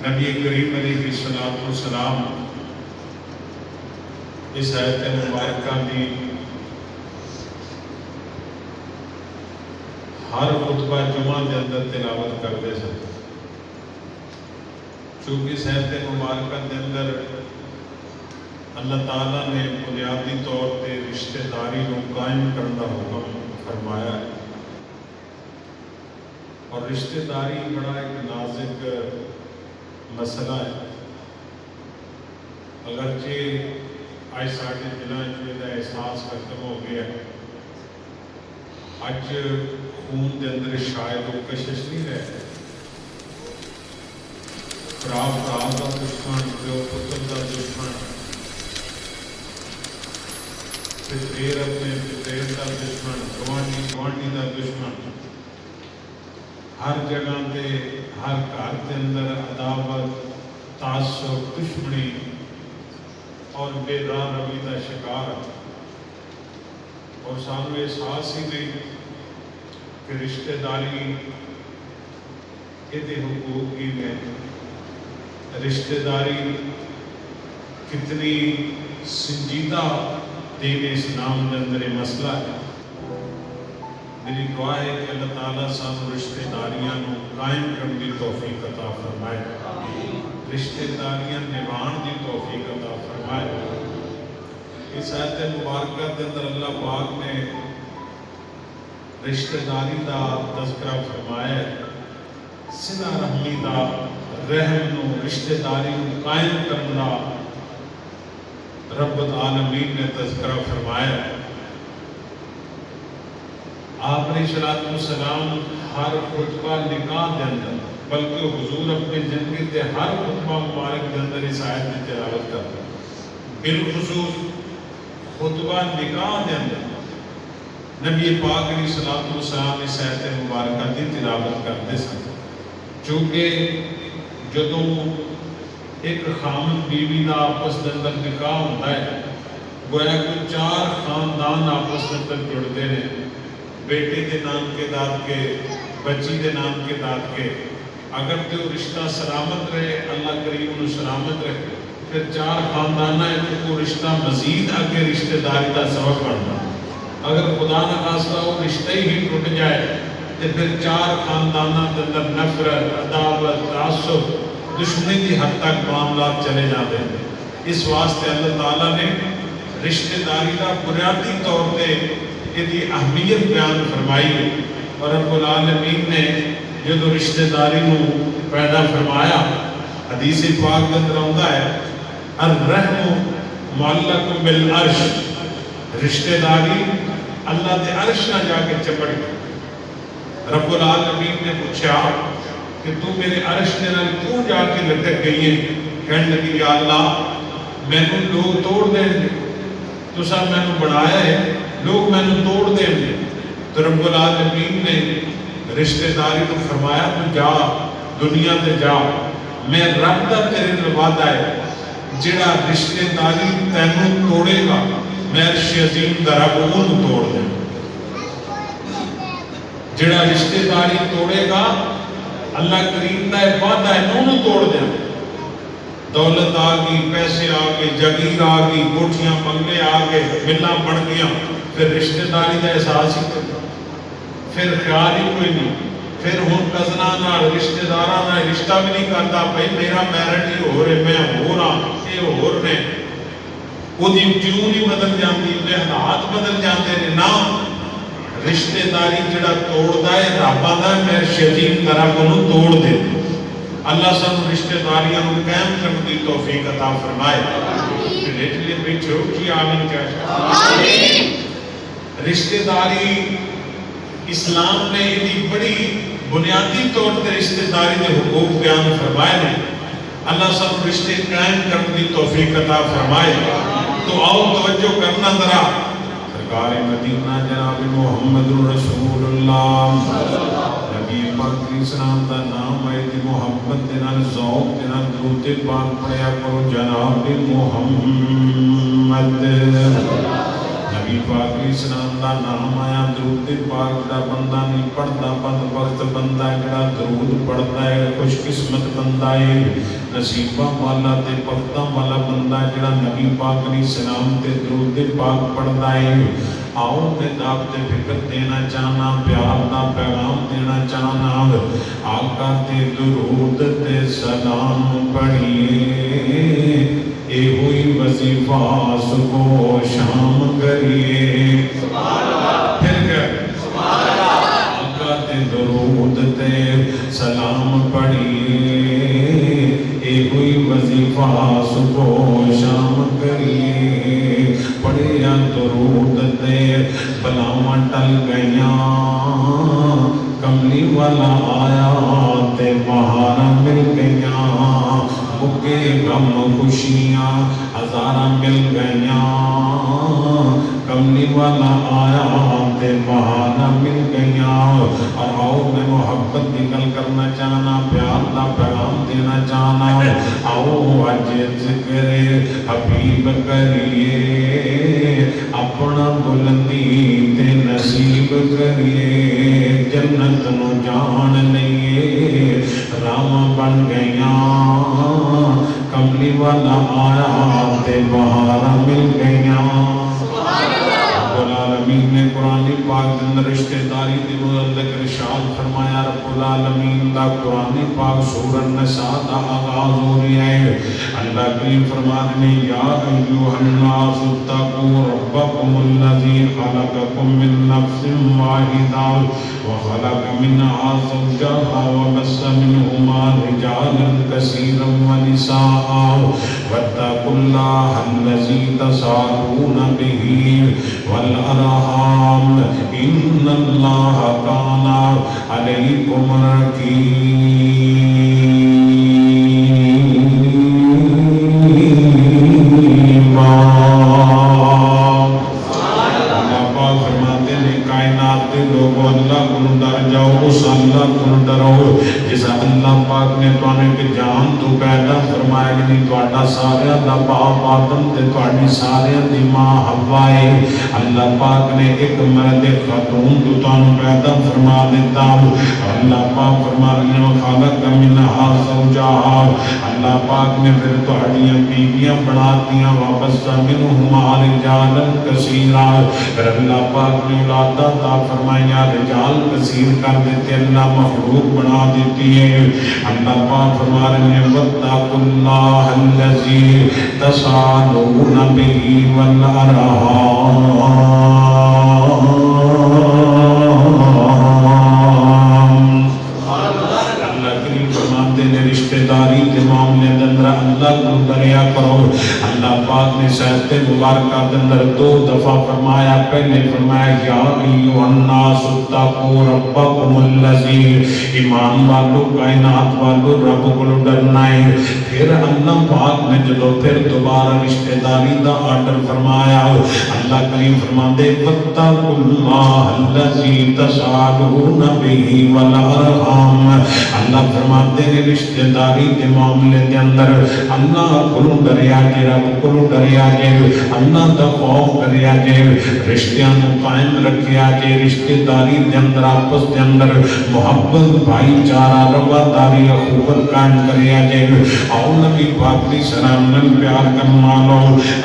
نبی کریم علیہ السلام اس آیت مبارکہ بھی ہر خطبہ جمعہ کے اندر تلاوت کرتے سن، چونکہ اس آیت مبارکہ کے اندر اللہ تعالیٰ نے بنیادی طور پہ رشتہ داری کو قائم کرنے کا حکم فرمایا ہے، اور رشتہ داری بڑا ایک نازک مسئلہ ہے۔ اگرچہ آج ساڑھے دلوں کا احساس ختم ہو گیا، اج خون کے اندر شاید وہ کشش نہیں رہے، خراب رات کا دشمن، پیو پتر کا دشمن، پتریر اپنے پتریر کا دشمن، گوانڈی گوانڈی کا دشمن، ہر جگہ تے ہر گھر کے اندر عداوت، تعصب، دشمنی اور بے راہ روی کا شکار، اور سانو احساس ہی نہیں کہ رشتہ داری یہ حقوق کی میں رشتہ داری کتنی سنجیدہ دین اسلام کے اندر یہ مسئلہ ہے۔ میری دعا ہے کہ اللہ تعالیٰ سانو رشتہ داریاں قائم کرنے کی توفیق عطا فرمائے، رشتہ داریاں نبھان کی توفیق عطا فرمائے۔ اس آیت مبارکہ کے اندر اللہ پاک نے رشتہ داری کا تذکرہ فرمایا ہے، صلہ رحمی کا، رحم نو، رشتہ داری کو قائم کرنا رب العالمین نے تذکرہ فرمایا ہے۔ آپ نے صلاۃ والسلام ہر خطبہ نکاح کے اندر، بلکہ حضور اپنی زندگی کے ہر خطبہ مبارک کے اندر اس آیت کی تلاوت کرتے ہیں، بالخصوص خطبہ نکاح کے اندر نبی پاک علیہ صلاۃ والسلام اس آیت مبارکہ کی تلاوت کرتے سن، چونکہ جدوں ایک خامد بیوی کا آپس کے اندر نکاح ہوتا ہے، گویا کہ چار خاندان آپس کے اندر جڑتے ہیں، بیٹے کے نام کے داد کے، بچی کے نام کے داد کے، اگر تو رشتہ سلامت رہے اللہ کریم انہوں سلامت رکھے، پھر چار خاندانہ ہے تو وہ رشتہ مزید آگے رشتہ داری کا سبب بنتا، اگر خدا نہ خاصہ وہ رشتہ ہی ٹوٹ جائے تو پھر چار خاندانہ کے اندر نفرت، عداوت، تعصب، دشمنی کی حد تک معاملات چلے جاتے ہیں۔ اس واسطے اللہ تعالیٰ نے رشتہ داری کا بنیادی طور پہ یہ اہمیت بیان فرمائی ہے، اور رب العالمین نے جو رشتہ داری کو پیدا فرمایا، حدیث پاک کے اندر آتا ہے الرحم معلق بالعرش، رشتہ داری اللہ کے عرش نہ جا کے چپڑ گئی۔ رب العالمین نے پوچھا کہ تو میرے عرش کے نال کیوں جا کے لٹک گئی ہے؟ کہنے لگی یا اللہ میں نے لوگ توڑ دیں گے، تو سب میں نے بنایا ہے، لوگ میں نے توڑ دیں گے۔ تو رب العالمین نے رشتہ داری کو فرمایا تو جا دنیا تے جا، میں رب دا تیرے وعدہ ہے جڑا رشتہ داری تینوں توڑے گا میں عرش عظیم دا رب انہوں توڑ دیں، جڑا رشتہ داری توڑے گا اللہ کریم دا وعدہ ہے انہوں توڑ دیں۔ دولت آ گئی، پیسے آ گئے، جگیر آ گئی، کوٹھیاں بنگلے آ گئے، ملاں بن گیا، پھر رشتہ داری کا احساس ہی کرتا، پھر خیال ہی کوئی نہیں، پھر ہوں کزنا نہ رشتہ داراں نہ رشتہ بھی نہیں کرتا، بھائی میرا میرٹ ہی ہو رہے، میں ہو رہا، یہ ہو رہے، وہ دی ٹیون ہی بدل جاتی، وہ حالات بدل جاتے ہیں۔ نہ رشتہ داری جڑا توڑ ہے رب آندا ہے میں شدید طرح کو توڑ دے۔ اللہ سب رشتہ داریاں قائم کرنے کی توفیق عطا فرمائے۔ لیے بیٹھو کی آمین کہہ، رشتہ داری اسلام نے یہ بڑی بنیادی طور پر رشتہ داری کے حقوق بیان فرمائے ہیں۔ اللہ سب رشتے قائم کرنے کی توفیق عطا فرمائے۔ تو آؤ توجہ کرنا ذرا، سرکار مدینہ جناب محمد رسول اللہ نبی پاک علیہ السلام دا نام آئے دی محمد دنال ذوق دنال درود پاک پڑھیا کرو جناب محمد۔ نبی नबी पाक अलैहि सलाम दा नाम आया दरूद पाक दा बंदा नहीं पढ़दा बदबख्त बंदा जिहड़ा दरूद पढ़दा है खुशकिस्मत बंदा है नसीबा वाला ते बख्तां वाला बंदा जिहड़ा नबी पाक अलैहि सलाम ते दरूद पाक पढ़दा है। आओ मैं आपसे फिक्र देना चाहना प्यार का पैगाम देना चाहना आका ते दुरूद ते सलाम पढ़िए ए हुई वजीफा सुबह शाम करिए फिर आका ते दुरूद ते सलाम पढ़िए ए हुई वजीफा सुबह शाम करिए पढ़िया दुरूद ते बलावां टल गईयां कमली वाला आया ते बहारा मिल गईयां मुके गम खुशियां हजारा मिल गईयां कमली वाला आया ते बहारा मिल गईयां। और आओ मैं मोहब्बत की गल करना चाहना प्यार का पैगाम देना चाहना आओ अज जिक्र हबीब करिए अपना बुलंदी ते नसीब करिए जन्नत नू जान लईए राम बन गईयां कमली वाला आया ते बहारा मिल गईयां। रब्बुल आलमीन ने कुरान पाक के अंदर रिश्तेदारी के मुतल्लिक इरशाद फरमाया रब्बुल आलमीन दा कुरान पाक सूरह निसा दा आगाज हो रहा है। अल्लाह करीम फरमाते हैं या अय्युहन नास तक़ू रब्बकुमुल्लज़ी खलक़कुम मिन नफ्सिन वाहिदा व खलक़ मिनहा ज़ौजहा व बस्सा मिनहुमा रिजालन कसीरन व निसाअ वत्तक़ुल्लाहल्लज़ी तसाअलूना बिही वल अरहाम इन्नल्लाह काना अलैकुम रकीबा। लोगों अल्लाह को डर जाओ उस अल्लाह को डरो जिस अल्लाह पाक ने तुहानू एक जान तो पैदा फरमाया कि तुहाडा सारियां दा बाप आदम ते तुहाडी सारियां दी मां हव्वा है। अल्लाह पाक ने एक मर्द खातून तो तुहानू पैदा फरमा दिता। अल्लाह पाक फरमा रहे हैं खलक मिनहा ज़ौजहा अल्लाह पाक ने फिर तुहाडियां बीवियां बना दियां वापस मिनहुमा रिजालन कसीरा फिर अल्लाह पाक ने औलादा दा फरमाया रिजाल कसीर कर देते अल्लाह मखलूक बना देती है। अल्लाह पाक फरमा रहे हैं वत्तक़ुल्लाहल्लज़ी तसाअलूना बिही वल अरहाम। अल्लाह करीम फरमाते हैं रिश्तेदारी के मामले के अंदर अल्लाह को डरिया करो। अल्लाह पाक ने सहते मुबारक के अंदर 2 दफा फरमाया। पहले फरमाया या अय्युहन नास तक़ू रब्बकुमुल्लज़ी ईमान वालों कायनात वालों रब को डरना है। फिर अल्लाह पाक ने जो फिर दोबारा रिश्तेदारी का आर्डर फरमाया। अल्लाह करीम फरमाते वत्तक़ुल्लाहल्लज़ी तसाअलूना बिही वल अरहाम। अल्लाह फरमाते हैं रिश्तेदारी के मामले के अंदर अल्लाह को डरिया जे रब को डरिया जे अल्लाह का खौफ करिया जे रिश्तियां को कायम रखिया जे रिश्तेदारी के अंदर आपस के अंदर मोहब्बत भाईचारा रवादारी अखुवत कायम करिया जे। आओ नबी पाक दी सलाम नाल प्यार करना लो।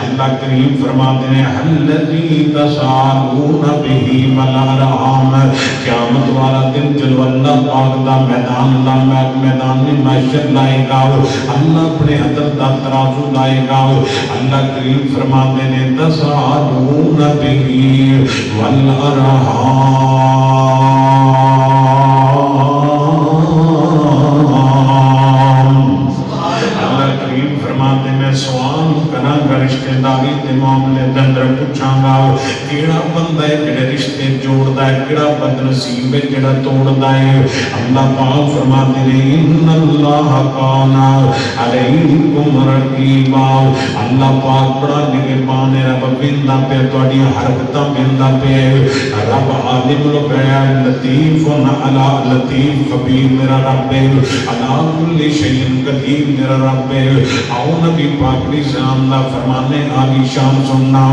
अल्लाह करीम फरमाते हैं हल्लज़ी तसाअलूना बिही वल अरहाम। क़यामत वाला दिन जब अल्लाह पाक दा मैदान में महशर लाएगा अल्लाह अपने अदल दा तराजू लाएगा। अल्लाह करीम फरमाते हैं तसाअलूना बिही वल अरहाम। अल्लाह करीम फरमाते मैं सवाल करांगा रिश्तेदारी के मामले के अंदर पूछांगा केड़ा बंदा है जेड़े रिश्ते जोड़दा है केड़ा बदनसीब है जेड़ा तोड़दा है। अल्लाह पाक फरमाते हैं इन्नल्लाह काना अलैकुम रकीबा। अल्लाह पाक बड़ा निगहबान है रब बिंदा पे तुहाडी हरकतां बिंदा पे रब आलिम गया लतीफ अला लतीफ खबीर मेरा रब है अला कुल्ली शैइन कदीर मेरा रब है। आओ नबी पाक दी सलाम दा फरमाने आली शान सुनना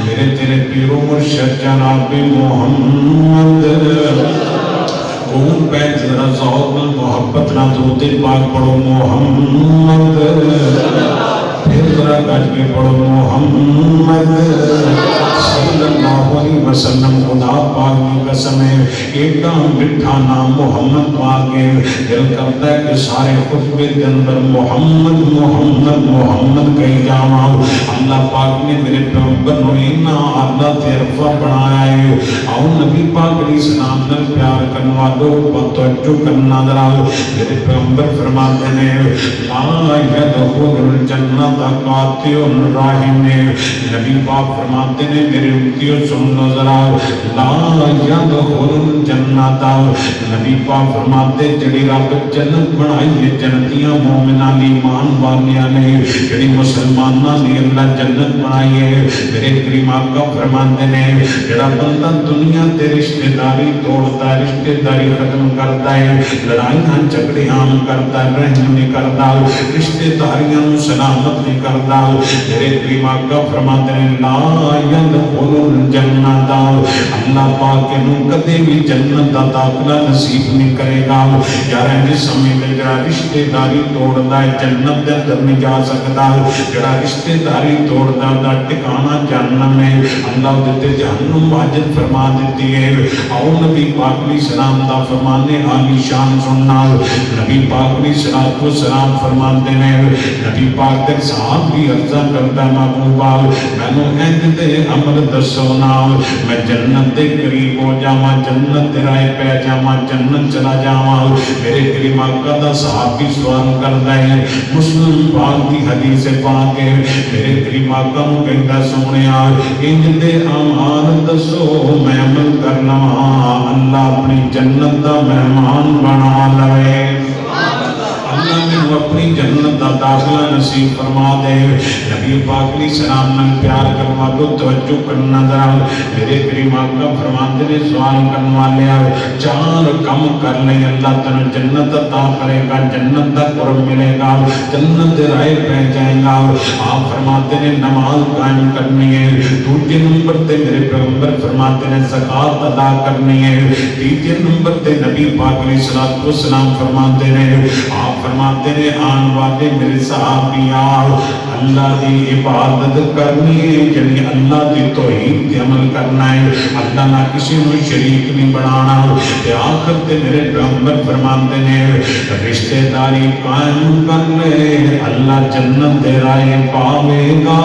मेरे तेरे पीरो मुर्शिद जनाब मोहम्मद। कौन पे जरा ज़ौक़ मोहब्बत ना दरूद पाक पढ़ो मोहम्मद, फिर जरा गज के पढ़ो मोहम्मद सल्लल्लाहु अलैहि वसल्लम। खुदा पाक की कसम है एडा मिठा नाम मोहम्मद पाक है, दिल करता है कि सारे खुतबे के अंदर मोहम्मद मोहम्मद मोहम्मद कही जावा। अल्लाह पाक ने मेरे पैगंबर को इन्ना आला ते अरफा बनाया है। आओ नबी पाक दी सलाम नाल प्यार करने वालों तवज्जो करना जरा। मेरे पैगंबर फरमाते हैं ला यदखुलुल जन्नत कातिउन राहिम। नबी पाक फरमाते हैं मेरे उम्मतियों सुन लो जरा, ला यदखुलुल जन्नत। नबी पाक फरमाते जिहड़ी रब जन्नत बनाई है जन्नतियां मोमिनां दी ईमान वालियां ने, जिहड़ी मुसलमानां दी अल्लाह जन्नत बनाई है। मेरे करीम आका फरमाते ने जिहड़ा बंदा दुनिया ते रिश्तेदारी तोड़ता है, रिश्तेदारी खत्म करता है, लड़ाइयां झगड़ियां करता है, रहम नहीं करता, रिश्तेदारियां नूं सलामत नहीं करता। मेरे करीम आका फरमाते ने ला यदखुलुल जन्नत। अल्लाह पाक नूं कदे भी जन्नत दा दाखला नसीब नहीं करेगा। यार इस समय ते जिहड़ा रिश्तेदारी तोड़दा है जन्नत दे अंदर नहीं जा सकदा, जिहड़ा रिश्तेदारी तोड़दा दा ठिकाना जहन्नम है। अल्लाह दे ते जहन्नम वाजिब फरमा देती है। आओ नबी पाक दी सलाम दा फरमाने आली शान सुनना। नबी पाक दी सलात व सलाम फरमाते ने नबी पाक दे साहब भी अर्ज़ा करदा महबूबा मैनू इंज दे अमल दसो ना मैं जन्नत दे करीब हो जावां, जन्नत दे राह पै जावां, जन्नत चला जावां। मेरे करीम आका दा सहाबी सवाल करदा है मुस्लिम पाक दी हदीस पाक है। मेरे करीम आका नूं कहंदा सोहणिया इंज दे अमाल दसो मैं अमल कर लवां, अल्लाह अपनी जन्नत दा मेहमान बना लवे। अल्लाह मैनू अपनी जन्नत दा दाखला नसीब फरमा दे। नबी पाक दी सलाम नाल प्यार करन वालों तवज्जो करना जरा। मेरे करीम आका फरमाते ने सवाल करने वाले चार कम कर ले अल्लाह तन्नू जन्नत अता करेगा, जन्नत दा कुर्ब मिलेगा, जन्नत दे राह पै जाएगा। आप फरमाते ने नमाज कायम करनी है। दूसरे नंबर ते मेरे पैगंबर फरमाते ने ज़कात अदा करनी है। तीसरे नंबर ते नबी पाक दी सलात व सलाम फरमाते ने आप फरमाते ने आन वाले मेरे सहाबिया अल्लाह की इबादत करनी है, जिहड़ी अल्लाह की तौहीद ते अमल करना है, अल्लाह ना किसी नूं शरीक नहीं बनाना। ते आखिर ते मेरे पैगंबर फरमाते ने रिश्तेदारी कायम कर ले अल्लाह जन्नत दे राह पावेगा,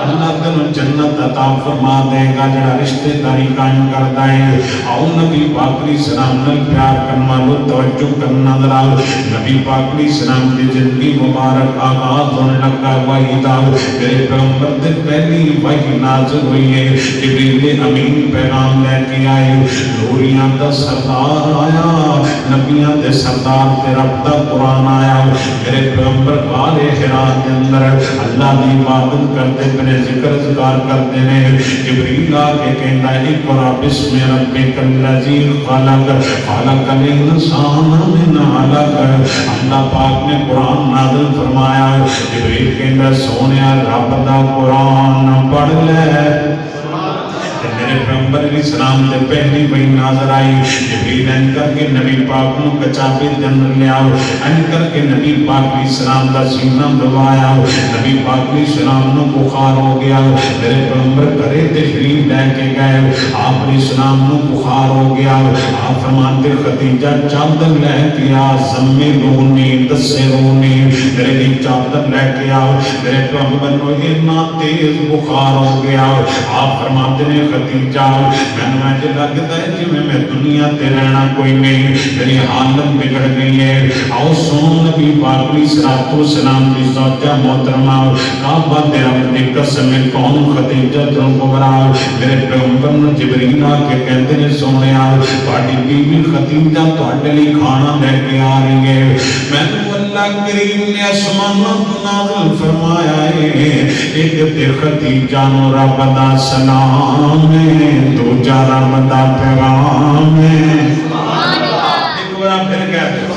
अल्लाह तेनू जन्नत अता फरमा देगा जिहड़ा रिश्तेदारी कायम करता है। आओ नबी पाक दी सलाम नाल प्यार करन वालों तवज्जो करना जरा। नबी पाक दी सलाम दी जिंदगी मुबारक आगाज होने लगा वही दा। मेरे पैगंबर ते पहली वही नाज़िल हुई है, जिब्रील अमीन पैगाम लेके आए, नूरियां दा सरदार आया, नबियां दे सरदार ते रब दा कुरान आया। मेरे पैगंबर गारे हिरा दे अंदर अल्लाह दी इबादत करते अपने जिक्र ज़िकार करते हैं। जिब्रील आके कहता है इक़रा बिस्मि रब्बिकल लज़ी खलक़ खलक़ल इंसान मिन अलक़। अल्लाह पाक ने कुरान नाज़िल फरमाया। जिब्रील कहता सोनिया रब दा कुरान पढ़ ले। मेरे पैगंबर दी सलाम ते पहली वही नाज़र आई। जिब्रील अन करके नबी पाक नूं कचाबे दे अंदर ले आओ, अन करके नबी पाक दी सलाम दा सीना दबाया। नबी पाक दी सलाम नूं बुखार हो गया। मेरे पैगंबर घरे तशरीफ लेके गए, आप दी सलाम नूं बुखार हो गया। आप फरमाते खदीजा चादर लेके आ, ज़म्मिलूनी दस्सिरूनी, मेरे लिए चादर लेके आओ। मेरे पैगंबर नूं इतना तेज बुखार हो गया। आप फरमाते ने खदीजा मैनू इंज लगता है जिवें मैं दुनिया ते रहना कोई नहीं, मेरी हालत बिगड़ गई है। आओ सुनो नबी पाक दी सलात व सलाम दी ज़ौजा मोहतरमा काबा दे रब दी कसम कौन खदीजा तो कुबरा। मेरे पैगंबर नूं जिब्रील आके कहंदे ने सोहणिया तुहाडी बीवी खदीजा तुहाडे लई खाना लेके आ रही है। मैनू अल्लाह करीम ने आसमानों तो नाज़िल फरमाया है एक ते खदीजा नूं रब दा सलाम दूजा रब दा पैगाम है। एक बार फिर कह दो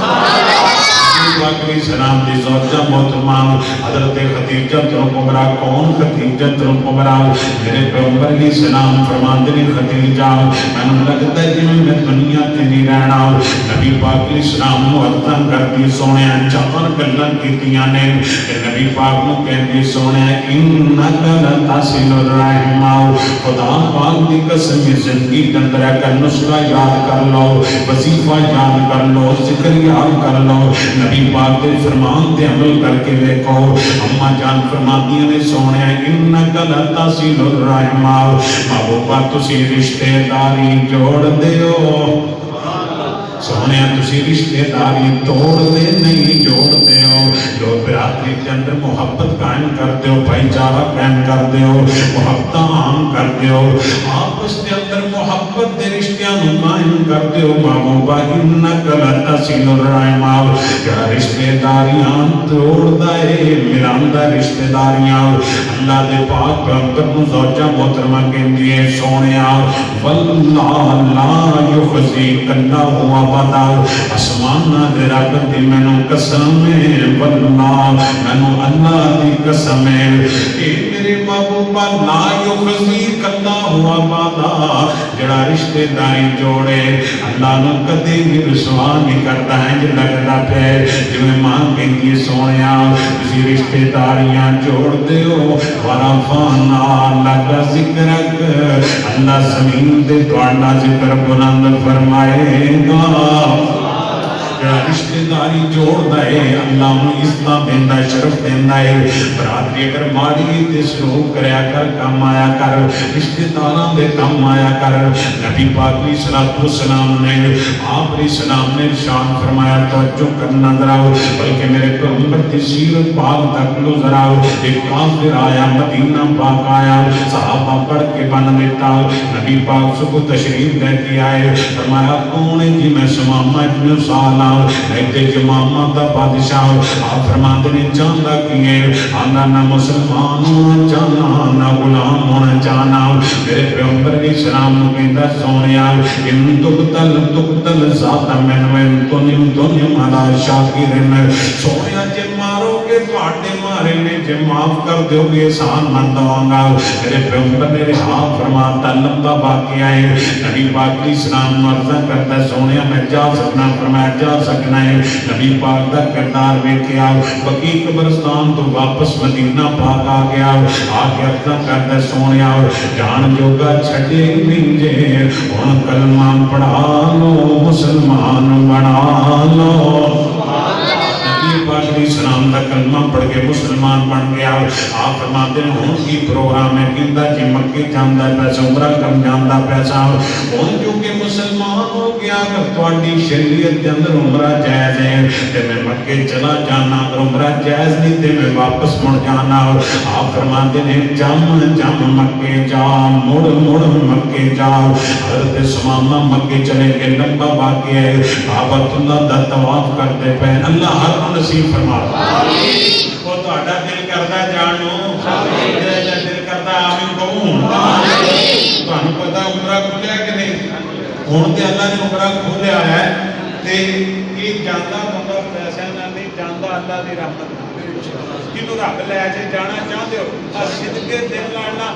पाक अलैहि सलाम दी ज़ौजा मोहतरमा हज़रत खदीजा कुबरा। कौन खदीजा कुबरा? मेरे पैगंबर अलैहि सलाम फरमाते ने खदीजा मैनूं लगदा जिवें मैं दुनिया ते नहीं रहना। नबी पाक अलैहि सलाम नूं अर्ज़ां करदी सोहणिया चार गल्लां कीतियां ने ते नबी पाक नूं कहंदी सोहणिया इन्नका लतसिलुर रहमा। खुदा पाक दी कसम जिंदगी के अंदर का नुस्खा याद कर लो, वजीफा याद कर लो, जिक्र याद कर लो, नबी पाक के फरमान पे अमल करके देखो। अम्मा जान फरमादियां ने सोहणिया इन्नका लतसिलुर रहमा। महबूबा तुसी रिश्तेदारी जोड़ दियो। सोहने तुसी रिश्तेदारी तोड़ते नहीं जोड़ते हो। जो बिरादरी के अंदर मुहब्बत कायम करते हो, भाईचारा कायम करते हो, मुहब्बत आम करते हो, आपस के अंदर मुहब्बत के रिश्तियां कायम करते हो। महबूबा इन्नका लतसिलुर रहमा। क्या रिश्तेदारियां तोड़दा है मिलांदा रिश्तेदारियां। अल्लाह दे पाक पैगंबर नूं ज़ौजा मोहतरमा कहंदी है सोहणिया वल्लाह ला युखज़िकन्ना हुआ पता आसमाना दे रब दी मैनू कसम है। वल्लाह मैनू अल्लाह दी कसम है ए मेरे महबूबा ला युखज़िकन्ना हुआ पता जड़ा रिश्तेदारी जोड़े अल्लाह नूं कदे भी रुसवा नहीं करता है। जो लगदा पे जिवें मां कहंदी सोहणिया तुसीं रिश्तेदारियां जोड़दे हो वरफाना लका ज़िक्रक। अल्लाह ज़मीन ते तुहाडा ज़िक्र बुलंद फरमाएगा। रिश्तेदारी जोड़ता है अल्लाह नूं इज्जत देंदा है, शरफ देंदा है। बरादरी अगर माड़ी ते सलूक करया कर, काम आया कर, रिश्तेदारां दे काम आया कर। नबी पाक अलैहि सलाम ने आप अलैहि सलाम ने इरशाद फरमाया तवज्जो करना जरा, बल्कि मेरे पैगंबर दी सीरत पाक तक लो जरा। एक काफिर आया मदीना पाक आया, सहाबा पढ़ के बन देता। नबी पाक सुबह तशरीफ लेके आए, फरमाया कौन है जी? मैं सुमामा इब्न साला जमामा का बादशाह। आप फरमाते ने चाहता कि आंदा ना मुसलमान होना चाहना ना गुलाम होना चाहना। मेरे पैगंबर अलैहि सलाम नूं कहंदा सोहणिया इन तुकतल ज़ाता मैन वन तुनिम अला शाकिरिन। सोहणिया जे मारोगे तुहाडे मारे ने, जे माफ कर दोगे एहसान मन दवांगा। मेरे पैगंबर ने हाथ फरमाता लंबा वाक़या है। नबी पाक अलैहि सलाम नूं अर्ज़ करदा सोहणिया मैं जा सकना? फरमाया जा सकना है। नबी पाक का किरदार वेख्या, बकी कब्रिस्तान तो वापस मदीना पाक आ गया। आके अर्ज़ करदा सोहणिया जान जोगा छड्डे नहीं जे, हुण कलमा पढ़ा लो मुसलमान बना लो। पाक अलैहि सलाम दा कलमा पढ़ के मुसलमान बन गया। आप फरमाते हैं हुण की प्रोग्राम है? कहंदा जी मक्के जांदा पैसा उमरा कम जांदा पैसा। हुण क्योंकि मुसलमान हो गया, अगर तुहाडी शरीयत के अंदर उमरा जायज़ है ते मैं मक्के चला जाना, अगर उमरा जायज़ नहीं ते मैं वापस मुड़ जाना। आप फरमाते हैं जम जम मक्के जा, मुड़ मुड़ मक्के जा। हज़रत सुमामा मक्के चले गए। लंबा वाक़या है, काबतुल्लाह दा तवाफ करते पे। अल्लाह हर नसीब फरमा। वो तुहाडा दिल करदा जानो, तेरा दिल करदा आमीन कहूं। तुहानू पता उमरा खुलिया कि नहीं? हुण ते अल्लाह ने उमरा खोलिया है ते ये जांदा बंदा पैसा नाल नहीं जांदा, अल्लाह दी रहमत नाल। किनू रब लै जे जाना चाहते हो सिदके दिल नाल ना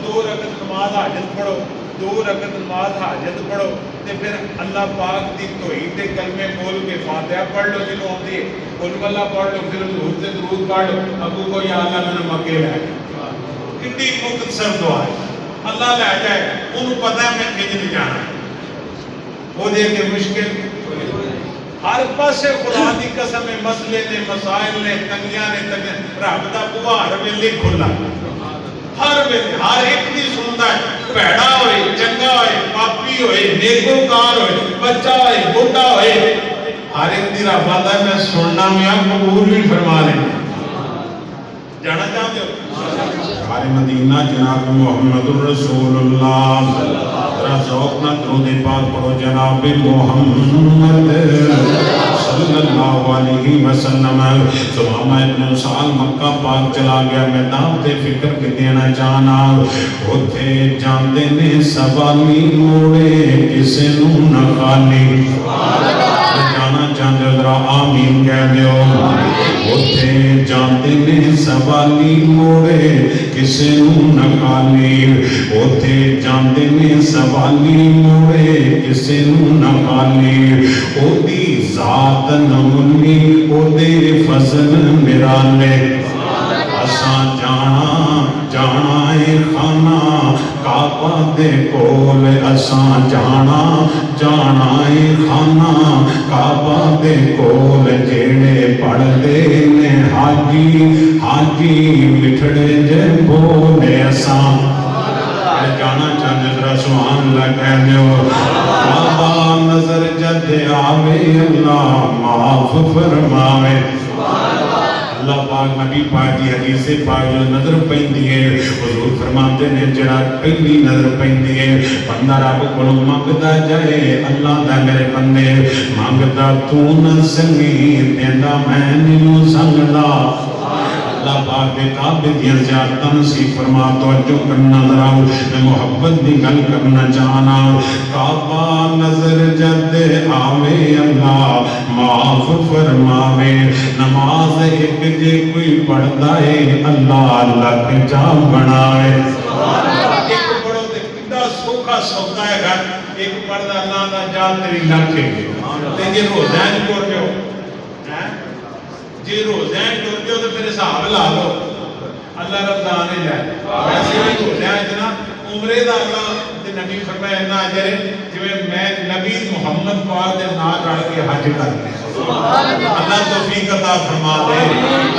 2 रकत नमाज हाजत पढ़ो, 2 रकत नमाज हाजत पढ़ो ते फिर अल्लाह पाक दी तौहीद दे कलमे बोल के फातिहा पढ़ लो। जिन्हों आती है कुल वल्लाह पढ़ लो, फिर हुजूर ते दरूद पढ़ लो। अबू को या अल्लाह मैनू मक्के लै जा। कितनी मुख्तसर दुआ है, अल्लाह लै जाए। उन्होंने पता है मैं किंज नहीं जाना, वो दे के मुश्किल हर पासे खुदा दी कसम है। मसले ने मसाइल ने तंगियां ने रब दा बूहा हर वेले खुला, हर वेले हर एक दी सुनदा है। भैड़ा होए चंगा होए पापी होए नेकोकार होए बच्चा होए बुढ़ा होए हर एक दी रब आंदा मैं सुनना मैं कबूल भी फरमा लेना। जाना चाहते हो सारे मदीना जनाब मुहम्मदुर रसूलुल्लाह। जरा ज़ौक़ ना दुरूद पाक पढ़ो जनाब मुहम्मद सल्लल्लाहु अलैहि वसल्लम। सुमामा इब्न साल मक्का पाक चला गया। मैदान ते फिक्र के देना चाहना उथे जांदे ने सवाली मोड़े किसे नूं ना खाली। जाना चाहते हो जरा आमीन कह दो। ਉੱਥੇ ਜਾਂਦੇ ਨੇ ਸਵਾਲੀ ਮੋੜੇ ਕਿਸੇ ਨੂੰ ਨਾ ਖਾਲੀ ਉੱਥੇ ਜਾਂਦੇ ਨੇ ਸਵਾਲੀ ਮੋੜੇ ਕਿਸੇ ਨੂੰ ਨਾ ਖਾਲੀ ਉਹਦੀ ਜ਼ਾਤ ਨਮੂਨੀ ਉਹਦੇ ਫਜ਼ਲ ਨਿਰਾਲੇ ਅਸਾਂ ਜਾਣਾ ਏ ਖਾਨਾ ਕਾਬਾ ਦੇ ਕੋਲ ਅਸਾਂ ਜਾਣਾ ਏ ਖਾਨਾ ਕਾਬਾ ਦੇ ਕੋਲ ਜਿਹੜੇ ਪੜਦੇ ਨੇ ਹਾਜੀ ਮਿਠੜੇ ਜੇ ਬੋਲੇ ਅਸਾਂ ਜਾਣਾ ਚਾਹੁੰਦੇ ਜਰਾ ਸੁਭਾਨ ਅੱਲਾਹ ਕਹਿ ਦਿਓ ਕਾਬਾ ਨਜ਼ਰ ਜਦ ਆਵੇ ਅੱਲਾਹ ਮਾਫ ਫਰਮਾਵੇ अल्लाह पाक नबी पाक की हदीस से पाक जो नजर पैंदी है हुजूर फरमाते ने जड़ा पहली नजर पैंदी है बंदा रब कोलों मंगदा जाए अल्लाह दा मेरे बंदे मंगदा तू न संगी देंदा मैं नीनू संगदा अल्लाह पाक दे काबे दी ज़ियारतां नसीब फरमा तवज्जो करना जरा मैं मोहब्बत दी गल करना चाहना काबा नजर जद आवे अल्लाह माफ फरमावे नमाज एक जे कोई पढ़दा है अल्लाह लख जा बनाए एक पढ़ो ते कितना सौखा सौदा है एक पढ़दा अल्लाह दा जा तेरी लख ते जे रोज़ा टुर जाओ जे रोज़ा टुर जाओ तो फिर हिसाब ला लो अल्लाह रमज़ान ही लै वैसे भी रोज़ा इतना उम्रे दा अल्लाह ते नबी फरमाया इन्ना अजर जिवें मैं नबी मुहम्मद पाक दे नाल रल के हज कर लिया अल्लाह तौफीक अता फरमा दे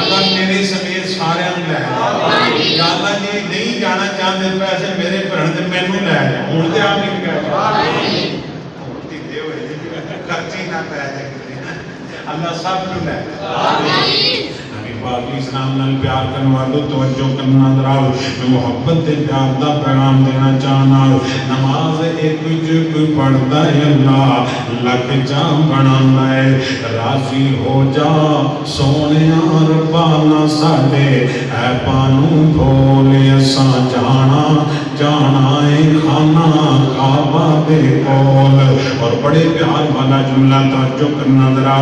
अल्लाह मेरे समेत सारे नु लै या अल्लाह जी नहीं जाना चाहते पैसे मेरे भरन ते मैनू लै जा हुण ते आप ही कह खर्चे ना पै जाए अल्लाह सब नु लै नबी पाक इस्लाम नाल प्यार करने वालों तवज्जो करना जरा मैं मोहब्बत दे प्यार दा पैगाम देना चाहना नमाज एक जो कोई पढ़दा है अल्लाह लख जा बनांदा है राजी हो जा सोनिया रब्बा ना साडे ऐपां नू भोले असां जाना है खाना काबा दे कोल और बड़े प्यार वाला जुमला तवज्जो करना जरा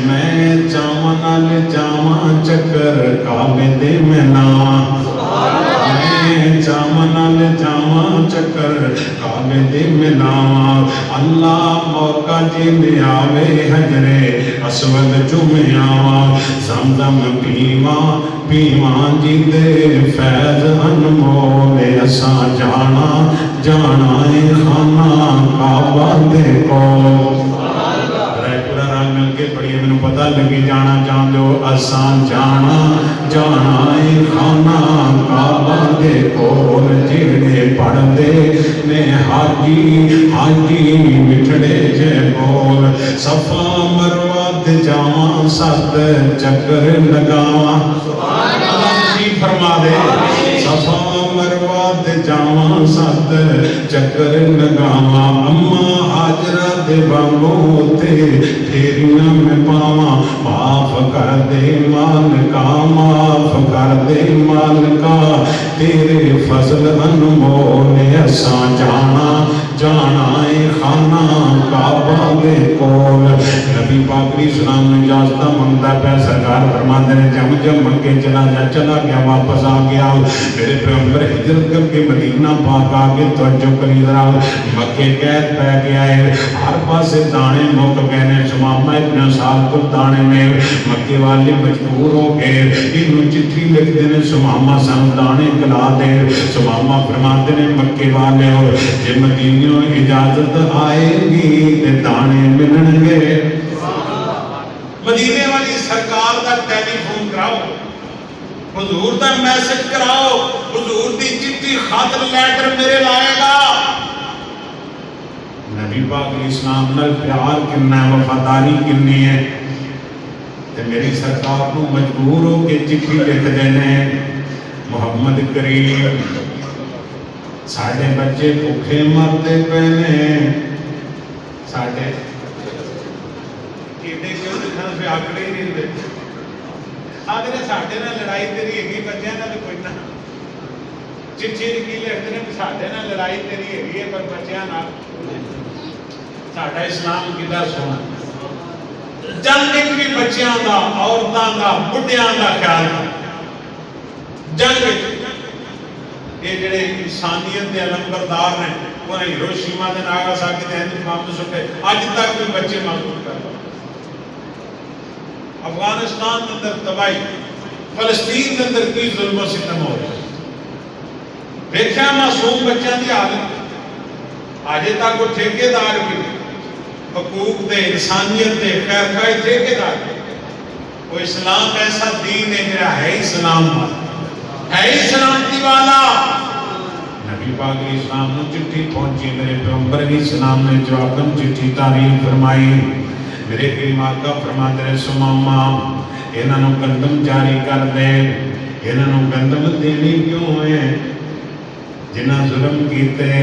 मैं चावां नाल जावां चक्कर काबे दे मैना मैं चावां नाल जावां चक्कर काबे दे मिलावां अल्लाह मौका जे आवे हजरे असवद चुमे आवां ज़मज़म पीवां जी दे फैज़ अनमोल असां जाना है खाना काबा दे कोल मिलके पढ़िए मैनू पता लगी जाना चाहते हो असां जाना है खाना काबा दे कोल जेड़े पढ़दे ने हाजी मिठड़े जे बोल सफा मरवा ते जावां सत चक्कर लगावां फरमा दे सफा मरवा ते जावां सत चक्कर लगावां अम्मा हाजरा दे वांगू ते तेरियां मैं पावां माफ कर दे मालिका तेरे फजल अनमोल असां जाना है खाना काबा दे कोल नबी पाक दी सलाम ने इजाजत मंगदा पे सरकार फरमाते ने जब मक्के चला गया वापस आ गया मेरे पैगंबर हिजरत करके मदीना पाक आ गए तवज्जो करी जरा मक्के कैद पै गया है हर पासे दाने मुक गए ने सुमामा इब्न साल को दाने में मक्के वाले मजबूर हो गए इन्हों चिट्ठी लिखते ने सुमामा सन दाने गला दे सुमामा फरमाते ने मक्के वाले जे मदीनियों इजाजत आएगी ते दाने मिलणगे मदीने वाली सरकार का टेलीफोन कराओ हुजूर का मैसेज कराओ हुजूर की चिट्ठी खातर लेटर मेरे लाएगा नबी पाक इस्लाम नाल प्यार कितना है वफादारी कितनी है ते मेरी सरकार को मजबूर हो के चिट्ठी लिख देने मुहम्मद करीम साढ़े बच्चे भूखे मरते पे ने साढ़े किडे क्यों दिखना से आंकड़े ही नहीं दे आखिर साढ़े ना लड़ाई तेरी हैगी बच्चों नाल कोई ना चिट्ठी लिखी लिखते ने साढ़े ना लड़ाई तेरी हैगी है पर बच्चों नाल साढ़ा इस्लाम कितना सोना جنگ وچ بھی بچیاں دا، عورتاں دا، بڈھیاں دا خیال کر جنگ یہ جڑے انسانیت کے علمبردار ہیں انہیں ہیروشیما دے ناگاساکی دے ہندو بم سٹے اج تک بھی بچے محفوظ کر رہے افغانستان کے اندر تباہی فلسطین کے اندر کی ظلم و ستم ہو رہا ہے دیکھا معصوم بچوں کی حالت آج تک وہ ٹھیکیدار بھی حقوق دے انسانیت دے خیر خواہ ٹھیکیدار وہ اسلام ایسا دین ہے جڑا ہے اسلام ہے سلامتی والا نبی پاک اسلام نے چٹھی پہنچی میرے پیغمبر اسلام نے جواباً چٹھی تعریف فرمائی میرے کریم آقا فرماتے رہے سماما انہاں نو گندم جاری کر دے انہاں نو گندم دینی کیوں ہے جنہاں ظلم کیتے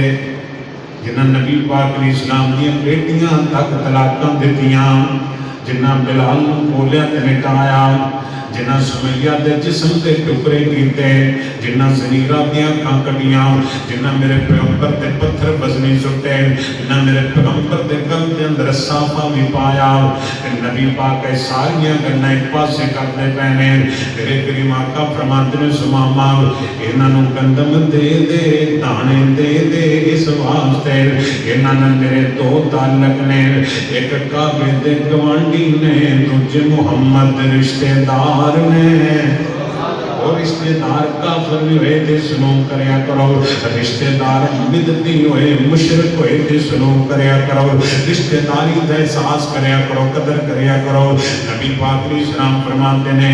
جنہاں نبی پاک اسلام دی بیٹیاں تک طلاقاں دتیاں جنہاں بلال نو بولیا تے مٹایا جنہاں سمیہ دے جسم دے ٹکڑے کیتے جنہاں زنیرہ دیاں کھاں کٹیاں جنہاں میرے پیغمبر دے پتھر وزنی سٹے جنہاں میرے پیغمبر دے گل دے اندر صافہ بھی پایا نبی پاک اے ساریاں گلنا ایک پاسے کرتے پہنے میرے کریم آقا فرماتے نے سماما انہاں نو گندم دے دے دانے دے دے اس واسطے انہاں نے میرے دو تعلق نے ایک کعبے دے گوانڈی نے دوجے محمد رشتہ دار نے اور رشتہ دار کافر بھی ہوئے تے سلوک کریا کرو رشتہ دار بدعتی ہوئے مشرک ہوئے تے سلوک کریا کرو رشتہ داری دا احساس کریا کرو قدر کریا کرو نبی پاک علیہ السلام فرماتے ہیں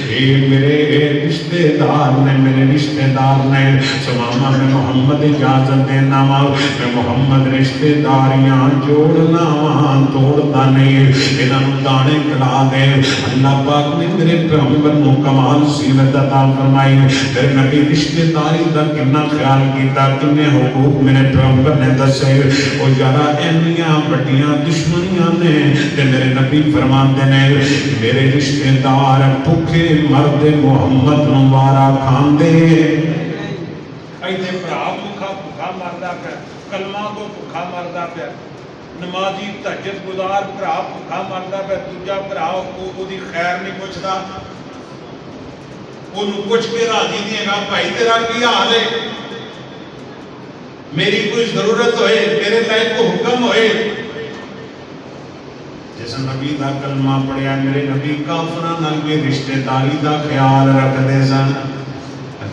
اے میرے رشتہ دار نے میرے رشتہ دار نے سماما میں محمد اجازت دینا میں محمد رشتہ داریاں جوڑنا توڑتا نہیں انہاں دانے کلا دے اللہ پاک نے میرے پیغمبر نو کمال سیرت عطا فرمائی میرے نبی رشتہ داری دا کتنا خیال کیتا کتنے حقوق میرے پیغمبر نے دسے او یارا اینیاں بڑیاں دشمنیاں نے تے میرے نبی فرماتے نے میرے رشتہ دار بھوکے مرد محمد نو وارا کھاندے ایتھے بھرا بھوکا مردا پیا کلمہ کو بھوکا مردا پیا نمازی تہجد گزار بھرا بھوکا مردا پیا دوجا بھرا او دی خیر نہیں پوچھدا انہوں کچھ کے راضی نہیں ہے بھائی تیرا کی حال ہے میری کوئی ضرورت ہوئے میرے لائق کو حکم ہوئے جیسا نبی دا کلمہ پڑھیا میرے نبی کافران نلوے رشتہ داری دا خیال رکھ دے سن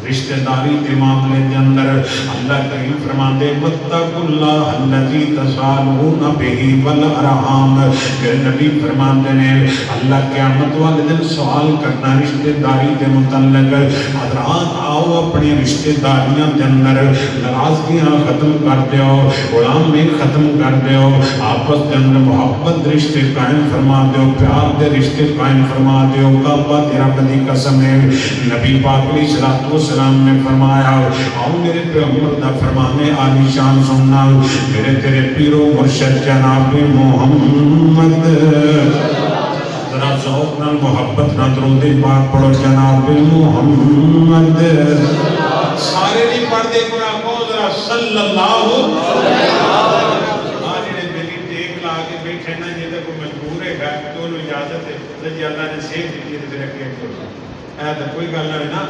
رشتہ داری کے معاملے کے اندر اللہ کریم فرماتے واتقوا اللہ الذی تسالون بہ والارحام کہ نبی فرماتے ہیں اللہ قیامت والے دن سوال کرنا رشتہ داری کے متعلق حضرات آؤ اپنی رشتہ داریاں کے اندر ناراضگیاں ختم کر دیو غلامی ختم کر دیو آپس کے اندر محبت رشتے قائم فرما دیو پیار دے رشتے قائم فرما دیو کعبہ تیرا بدی قسم ہے نبی پاک علیہ السلام نے فرمایا آؤ میرے پیغمبر دا فرمانے عالی شان سننا میرے تیرے پیرو مرشد جناب محمد ذرا ذوق نال محبت نہ درود پاک پڑھو جناب محمد سارے نہیں پڑھ دے قرآن کو ذرا صلی اللہ آج نے میری ٹیک لا کے بیٹھے نا یہ تو مجبور ہے تو اجازت ہے جی اللہ نے صحت دی تے رکھے تو کوئی گل نہیں نا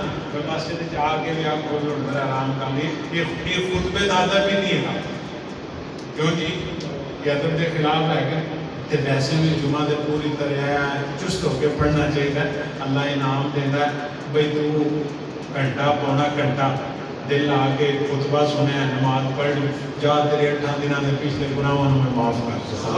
مسجد میں آ کے بھی آپ کو بڑا آرام کر لی یہ خطبے دادا بھی نہیں ہے کیوں جی یہ ادب کے خلاف ہے کہ ویسے بھی جمعہ دے پوری طرح چست ہو کے پڑھنا چاہیے اللہ انعام دینا ہے بھئی تو گھنٹہ پونا گھنٹہ دل آ کے خطبہ سنے نماز پڑھ جا تیرے 8 دنوں کے پچھلے گناہوں میں معاف کر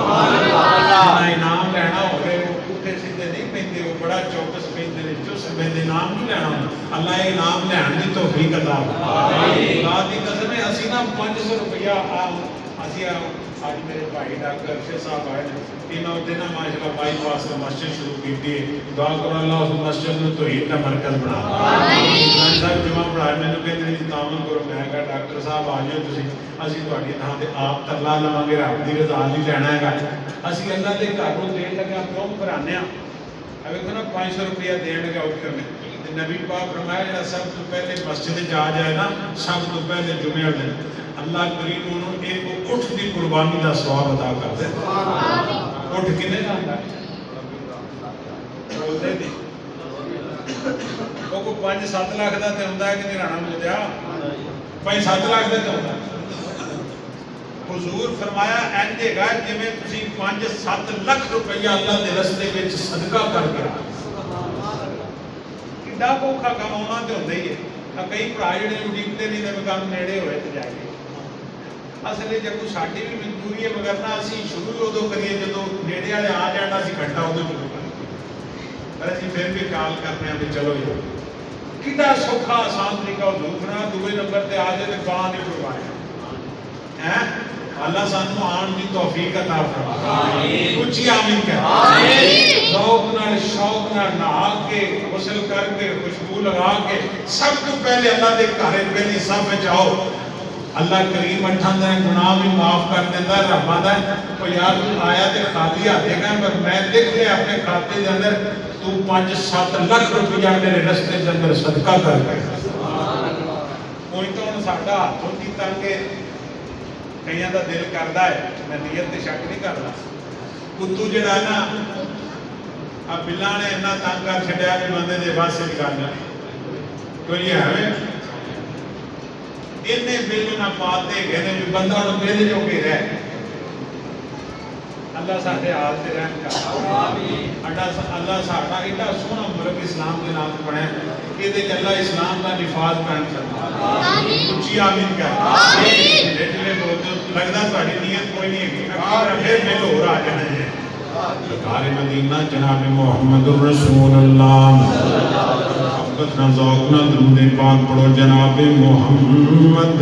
انعام لینا ہو گئے اٹھے سیدھے نہیں پہنتے وہ بڑا چوکس پہنتے چست پہنتے انعام نہیں لینا اللہ انعام لین کی توفیق عطا اللہ کی قسم ہے اسی نا 500 روپیہ آج میرے بھائی ڈاکٹر ارشد صاحب آئے انہوں نے ماشاءاللہ بائی پاس کا مسجد شروع کی تھی دعا کرو اللہ اس مسجد میں توحید کا مرکز بنا صاحب جمعہ پڑھائے میں نے کہتے ہیں تعامل کرو میں کہا ڈاکٹر صاحب آ جاؤ تسی اسی تہاڈی تھاں تے آپ ترلا لواں گے رب دی رضا نہیں لینا ہے اسی اللہ دے گھر نوں دین لگا کیوں کرانے اب دیکھو نا 500 روپیہ دین لگا اٹھ کے نبی پاک فرمایا جڑا سب تو پہلے مسجد جا جائے نا سب تو پہلے جمعہ دن اللہ کریم انہوں نے ایک اٹھ دی قربانی دا ثواب عطا کر دے اٹھ کنے جاندا 5-7 ਲੱਖ ਦਾ ਤੇ ਹੁੰਦਾ ਹੈ ਕਿ ਨਹੀਂ ਰਾਣਾ ਮੁੰਡਿਆ? 5-7 ਲੱਖ ਦਾ ਤੇ ਹੁੰਦਾ। हुजूर फरमाया इंज हैगा जिवें तुसीं 5-7 लाख रुपया अल्लाह के रस्ते में सदका कर गया। किड्डा भूखा काम आउणा ते हुंदा ही है। कई भरा जिहड़े उडीकदे नहीं ते काम नेड़े होए ते जाके असल जे कोई साडी भी मजबूरी है मगर ना असीं शुरू उदों करिए जदों नेड़े वाले आ जाण असीं घंटा उदों शुरू करिए, पर असीं फिर भी काल करने हैं भी चलो यार किड्डा सौखा आसान तरीका हुजूर फरमाया। दूसरे नंबर ते आ जाए ते गां नहीं करवाया है। अल्लाह सानू आन दी तौफीक अता फरमाए। कुछ आमीन कह। शौक नाल नहा के गुस्ल करके खुशबू लगा के सब तो पहले अल्लाह दे घर पहली सब जाओ। अल्लाह करीम अठां दा गुनाह भी माफ कर देंदा। रब आंदा ओ यार तू आया ते खाली हाथ देगा पर मैं देख लिया अपने खाते दे अंदर तू 5-7 लाख रुपया मेरे रस्ते दे अंदर सदका कर गया। कोई तो हुण साडा हाथ कीता कि कई का दिल करता है, मैं नीयत से शक नहीं करता। कुत्तू जड़ा ना आ बिल्ला ने इन्ना तंग कर छड्या कि बंदे दे बस च गल कोई है इन्ने बिल ना पाते गए ने भी बंदा हुण मेरे जोगे रह। अल्लाह साडे हाल ते रहम कर। अल्लाह साडा एडा सोहना मुल्क इस्लाम के नाम बनया इहदे च अल्लाह इस्लाम का निफाज कायम फरमा। उच्ची आमीन कह। जिहड़े बोलदे लगदा तुहाडी नीयत कोई नहीं है फिर बिल होर आ जाना है। सरकार मदीना जनाब मुहम्मदुर रसूलुल्लाह ना ज़ौक़ ना दुरूद पाक पढ़ो जनाब मुहम्मद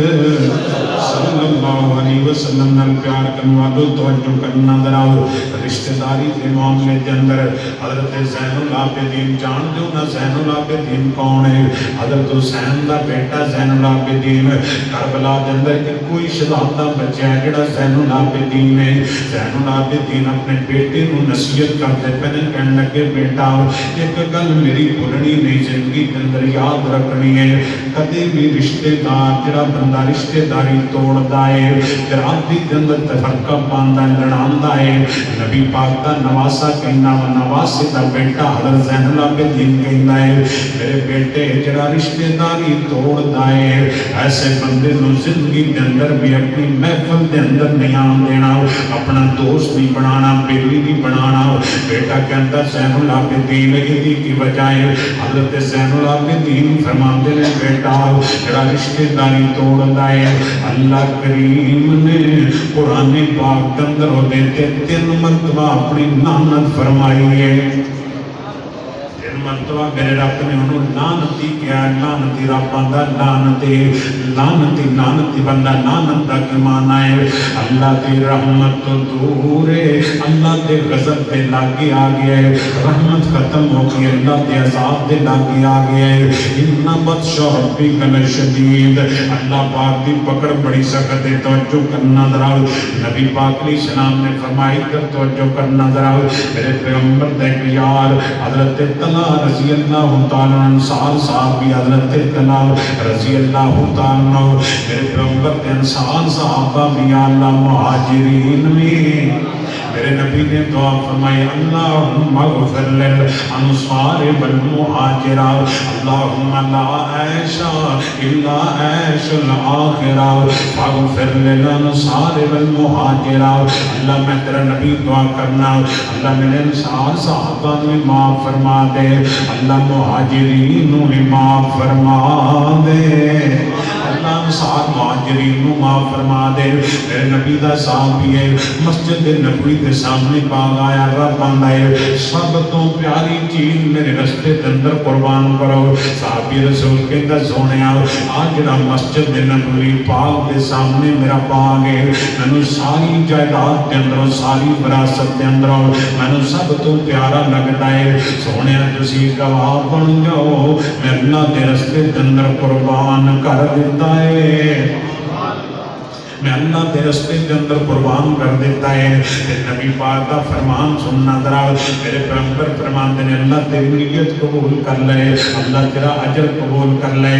सल्लल्लाहु अलैहि वसल्लम नाल प्यार करने वालों तवज्जो करना दराओ। रिश्तेदारी के मामले के अंदर हज़रत ज़ैनुल आबिदीन जान दो ना ज़ैनुल आबिदीन कौन है? हज़रत हुसैन दा बेटा ज़ैनुल आबिदीन करबला के अंदर कोई शहादा बच्चा है जिहड़ा ज़ैनुल आबिदीन है। ज़ैनुल आबिदीन अपने बेटे को नसीहत करते पे कहने लगे बेटा एक गल मेरी भुलनी नहीं जिंदगी के अंदर याद रखनी है कभी भी रिश्तेदार जिहड़ा बंदा रिश्तेदारी तोड़दा है राती के अंदर तफरका पांदा लड़ांदा है। नबी पाक दा नवासा कहना नवासे दा बेटा हज़रत ज़ैनुल आबिदीन कहना है मेरे बेटे जिहड़ा रिश्तेदारी तोड़दा है ऐसे बंदे नूं जिंदगी के अंदर भी अपनी महफिल के अंदर नहीं आन देना, अपना दोस्त नहीं बनाना, बेली नहीं बनाना। बेटा कहता ज़ैनुल आबिदीन इहदी की वजह है हज़रत ज़ैनुल आबिदीन फरमाते ने बेटा जिहड़ा रिश्तेदारी तोड़दा है अल्लाह करीम ने कुरान पाक के अंदर होते 3 मरतबा अपनी लानत फरमाई है। मरतबा मेरे रब ने उन्होंने लानती किया। लानती रब आंदा लानती लानती लानती बंदा लानत का की माना है अल्लाह की रहमत तो दूर है अल्लाह के गज़ब के लागे आ गया है। रहमत खत्म हो गई अल्लाह के अज़ाब के लागे आ गया है। इन्ना बदशा रब्बी कल शदीद अल्लाह पाक की पकड़ बड़ी सख्त है। तवज्जो करना जरा नबी पाक अलैहिस्सलाम ने फरमाई कर तवज्जो करना जरा मेरे पैगंबर दे यार हज़रत तला रज़ी अल्लाह तआला अंसार साहब भी हज़रत तला रज़ी अल्लाह तआला मेरे पैगंबर के अंसार सहाबा भी अल्लाह मुहाजिरीन में मेरे नबी ने दुआ फरमाई अल्लाहुम्मा ग़फ़िर लिल अंसार वल मुहाजिरा अल्लाहुम्मा ला ऐशा इल्ला ऐशुल आखिरा फ़ग़फ़िर लिल अंसार वल मुहाजिरा। अल्लाह मैं तेरा नबी दुआ करना अल्लाह मेरे अंसार सहाबा को माफ़ फरमा दे अल्लाह मुहाजिरीन को माफ़ फरमा दे अल्लाह अंसार मुहाजिरीन को माफ़ फरमा दे। मेरे नबी दा साहब भी है मस्जिद नबवी के सामने बाग आया रब आंदा है सब तो प्यारी चीज मेरे रस्ते के अंदर कुर्बान करो। साहबी रसूल कहंदा सोहणिया आज जिहड़ा मस्जिद नबवी पाक के सामने मेरा बाग है मैनू सारी जायदाद के अंदरों सारी विरासत के अंदरों मैनू सब तो प्यारा लगता है। सोहणिया तुसीं गवाह बन जाओ मैं अल्लाह के रस्ते के अंदर कुर्बान कर दिता है। میں اللہ دے رستے دے اندر قربان کر دیتا ہے. نبی پاک دا فرمان سننا ذرا. میرے پیغمبر فرماندے نے اللہ تیری نیت قبول کر لے, اللہ تیرا اجر قبول کر لے.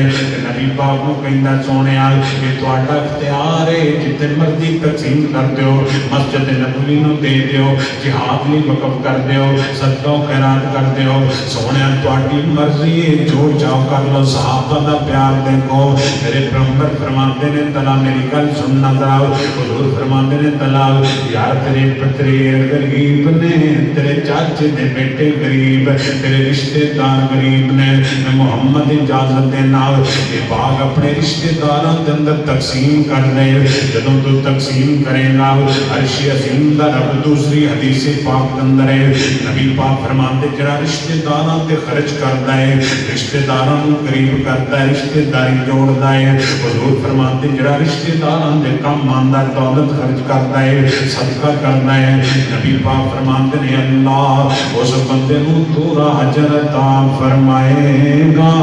نبی پاک کو کہندا سونیا یہ تہاڈا اختیار ہے, جتنے مرضی تقسیم کر دیو, مسجد نبوی نو دے دیو, جہاد لئی وقف کر دیو, صدقہ و خیرات کر دیو. سونیا تہاڈی مرضی ہے, جو چاہو کر لو. صحابہ دا پیار دیکھو. میرے پیغمبر فرماندے نے تلا میری گل سننا ذرا. حضور فرماندے نے تلا یار تیرے پترے غریب نے, تیرے چاچے دے بیٹے غریب, تیرے رشتے دار غریب نے, میں محمد اجازت دینا یہ باغ اپنے رشتے داراں دے اندر تقسیم کر دے. جدوں تو تقسیم کرے گا عرش عظیم دا رب دوسری حدیث پاک دے اندر ہے, نبی پاک فرماندے جڑا رشتے داراں تے خرچ کردا ہے, رشتے داراں نوں قریب کردا ہے, رشتے داری جوڑدا ہے. حضور فرماندے جڑا رشتے داراں دے کم آندا دولت خرچ کردا ہے, صدقہ کردا ہے, نبی پاک فرماندے نے اللہ اس بندے نوں پورا اجر عطا فرمائے گا,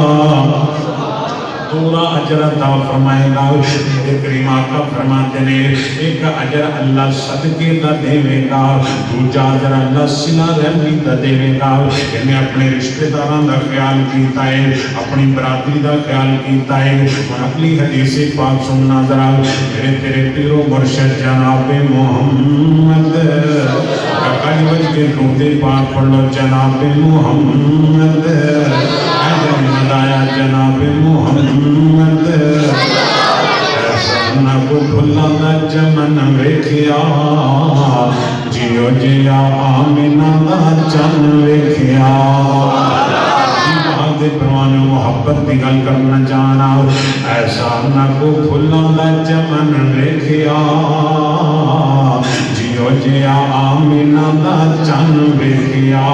پورا اجر عطا فرمائے گا. میرے کریم آقا فرماتے نے ایک اجر اللہ صدقے دا دے گا, دوجا اجر اللہ صلہ رحمی دا دے گا. میں اپنے رشتہ داراں دا خیال کیتا ہے, اپنی برادری دا خیال کیتا ہے. اور اگلی حدیث پاک سننا ذرا. میرے تیرے پیر و مرشد جناب محمد کئی بج کے درود پاک پڑھ لو. جناب محمد جناب محمد ایسا نہ کو بھلا نہ چمن ویکھیا, جیو جیا آمینہ دا چن ویکھیا. دے پروانو محبت دی گل کرنا جانا. ایسا نہ کو بھلا نہ چمن ویکھیا, جیو جیا آمینہ دا چن ویکھیا.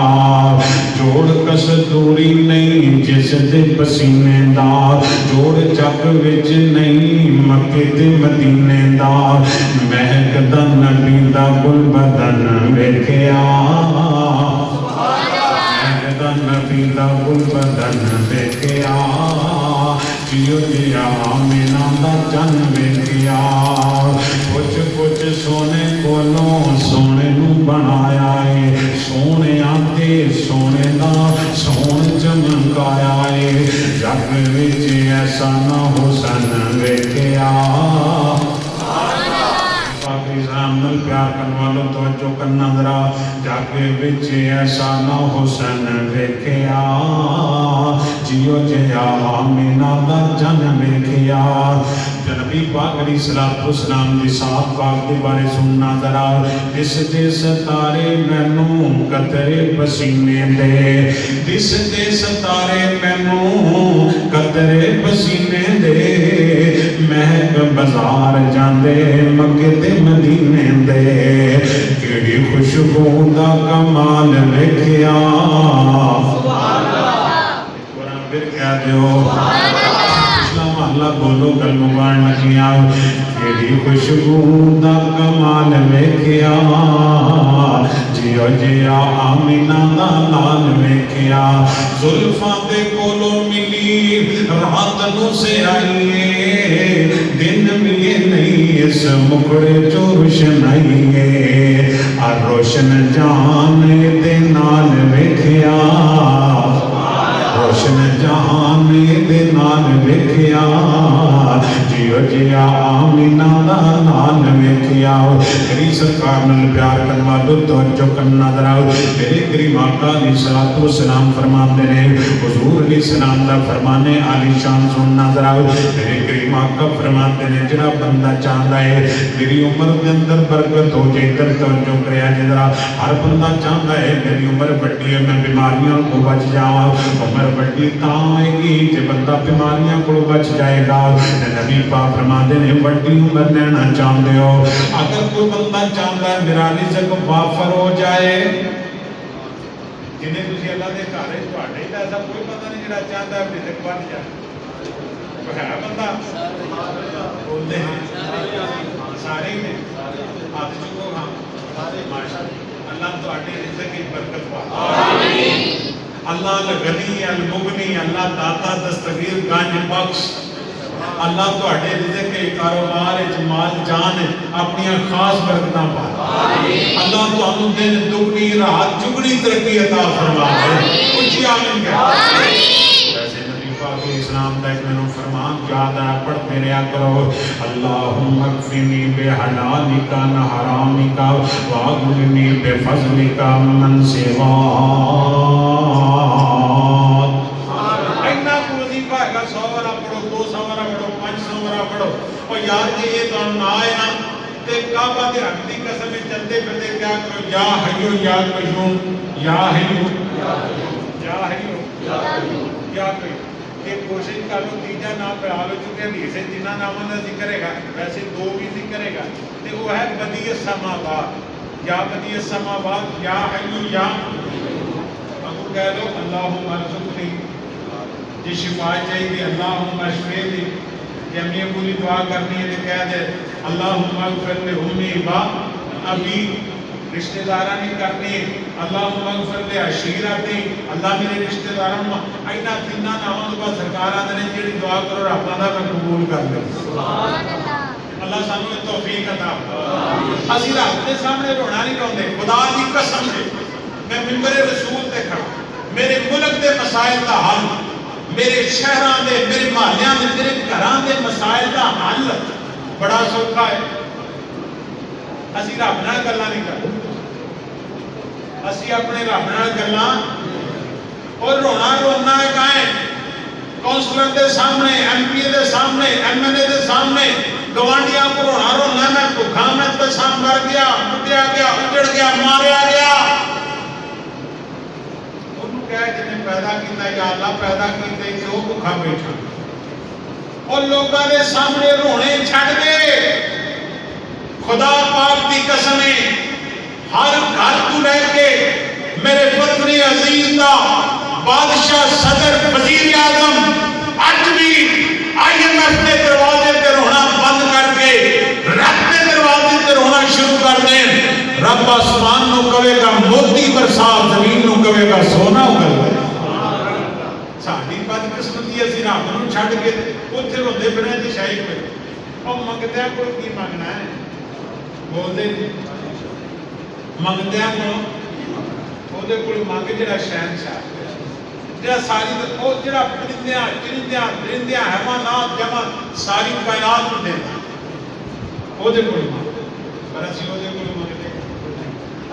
جوڑ کستوری نہیں جس دے پسینے دا, جوڑ چک وچ نہیں مکے دے مدینے دا. مہک دا نبی دا گل بدن ویکھیا, مہک دا نبی دا گل بدن ویکھیا. جیو جیا آمینہ دا چن ویکھیا. کچھ کچھ سونے کولوں سونے نو بنایا ہے, سونے آتے سونے دا سون چمکایا ہے. جگ وچ ایسا نہ حسن ویکھیا. نال پیار کرن والوں توجہ کرنا ذرا. جگ وچ ایسا نہ حسن ویکھیا, جیو جیا آمینہ دا جن ویکھیا. نبی پاک علیہ الصلوۃ والسلام دی صاحب پاک دے بارے سننا ذرا. جس دے ستارے مینوں قطرے پسینے دے, جس دے ستارے مینوں قطرے پسینے دے. مہک بازار جاندے مکے تے مدینے دے, کیڑی خوشبو دا کمال ویکھیا. قرآن پھر کہہ دیو اللہ بولو گل مبارن لگیا. کیڑی خوشبو دا کمال ویکھیا, جیو جیا آمینہ دا لال ویکھیا. زلفاں دے کولو ملی رات نو سے آئیے, دن ملے نہیں اس مکڑے چو روشنائیے. روشن جان دے نال ویکھیا, روشن جہان دے نال ویکھیا. جیو جیا آمینہ دا نال ویکھیا. میری سرکار نال پیار کرن والو توجہ کرنا ذرا. میرے کریم آقا علیہ الصلوۃ والسلام فرماندے نے, حضور علیہ السلام دا فرمانے عالی شان سننا ذرا. میرے کریم آقا فرماندے نے جڑا بندہ چاہتا ہے میری عمر دے اندر برکت ہو جائے, ادھر توجہ کریا جے ذرا. ہر بندہ چاہتا ہے میری عمر بڑی ہے, میں بیماریاں کو بچ جاواں. عمر بڑی تاں آئے گی کہ بندہ بیماریاں کو بچ جائے گا. نبی پاک فرماندے نے بڑی عمر لینا چاہتے ہو, اگر کوئی بندہ چاہتا ہے میرا رزق وافر ہو جائے, جنہیں تسی اللہ دے گھر وچ تہاڈے دا ایسا کوئی بندہ نہیں جڑا چاہتا ہے رزق بڑھ جائے. کوئی ہے بندہ بولتے ہیں سارے ہی نے ہاتھ چکو. ہاں ماشاءاللہ اللہ تہاڈے رزق وچ برکت پاوے. آمین. اللہ الغنی المغنی, اللہ داتا دستگیر گنج بخش. اللہ تواڈے رزق کے کاروبار وچ مال جان اپنی خاص برکتاں پا اللہ تانوں دن دگنی رات چگنی ترقی عطا فرمائے اچھی آمین کہہ ویسے نبی پاک اسلام کا ایک میں فرمان یاد ہے پڑھتے رہا کرو اللہم اکفنی بحلالک عن حرامک واغننی بفضلک من سواک یار جی یہ تو نہ آئے نا تے کعبہ دے رب دی قسم چلتے پھرتے کیا کرو یا حیو یا قیوم یا حیو یا حیو یا قیوم یہ کوشش کر لو تیجا نام پڑھا لو چونکہ حدیث ہے جنہ ناموں کا ذکر ہے گا ویسے دو بھی ذکر ہے گا تے وہ ہے بدیع السماوات یا بدیع السماوات یا حیو یا ابو کہہ لو اللہم ارزقنی جی شفا چاہیے اللہم اشفینی جمعی پوری دعا کرنی ہے تو کہہ دے اللہم اغفر لأمی و ابی رشتہ دارہ نہیں کرنی اللہم اغفر لعشیرتی اللہ میرے رشتہ داروں اینا تینہ ناموں تو سرکار آدھے نے جیڑی دعا کرو رب اللہ میں قبول کر لیں اللہ سانو توفیق عطا اسی رب کے سامنے رونا نہیں روندے خدا دی قسم سے میں ممبر رسول تے کھڑا میرے ملک دے مسائل کا حل میرے شہران دے میرے محلیاں دے میرے گھران دے مسائل کا حل بڑا سوکھا ہے اسی رب نال گلاں نہیں کرتے اسی اپنے رب نال گلاں اور رونا رونا ہے کائیں کونسلر دے سامنے ایم پی دے سامنے ایم ایل اے دے سامنے گوانڈیاں کو رونا رونا میں بھوکا میں پیشاب مر گیا کٹیا گیا اجڑ گیا ماریا گیا جنہیں پیدا کیتا یا اللہ پیدا کیتے کہ وہ بھوکا بیٹھا اور لوگوں کے سامنے رونے چھڑ گئے خدا پاک دی قسمیں ہر گھر تو رہ کے میرے پتنی عزیز دا بادشاہ صدر وزیر اعظم اج بھی آئی ایم ایف کے دروازے تے رونا بند کر کے رب کے دروازے تے رونا شروع کر دیں رب آسمان نو کہے گا موتی برسات زمین نو کہے گا سونا کر دے ساڈی بد قسمتی اسی رب نو چھڈ کے اوتھے روندے بنے تے شاہی پہ او منگدے کوئی کی منگنا ہے بول دے منگدے کو او دے کوئی منگ جڑا شہنشاہ جڑا ساری او جڑا پرندیاں درندیاں حیوانات جمع ساری کائنات نو دیندا او دے کوئی منگ پر اسی او دے کوئی منگدے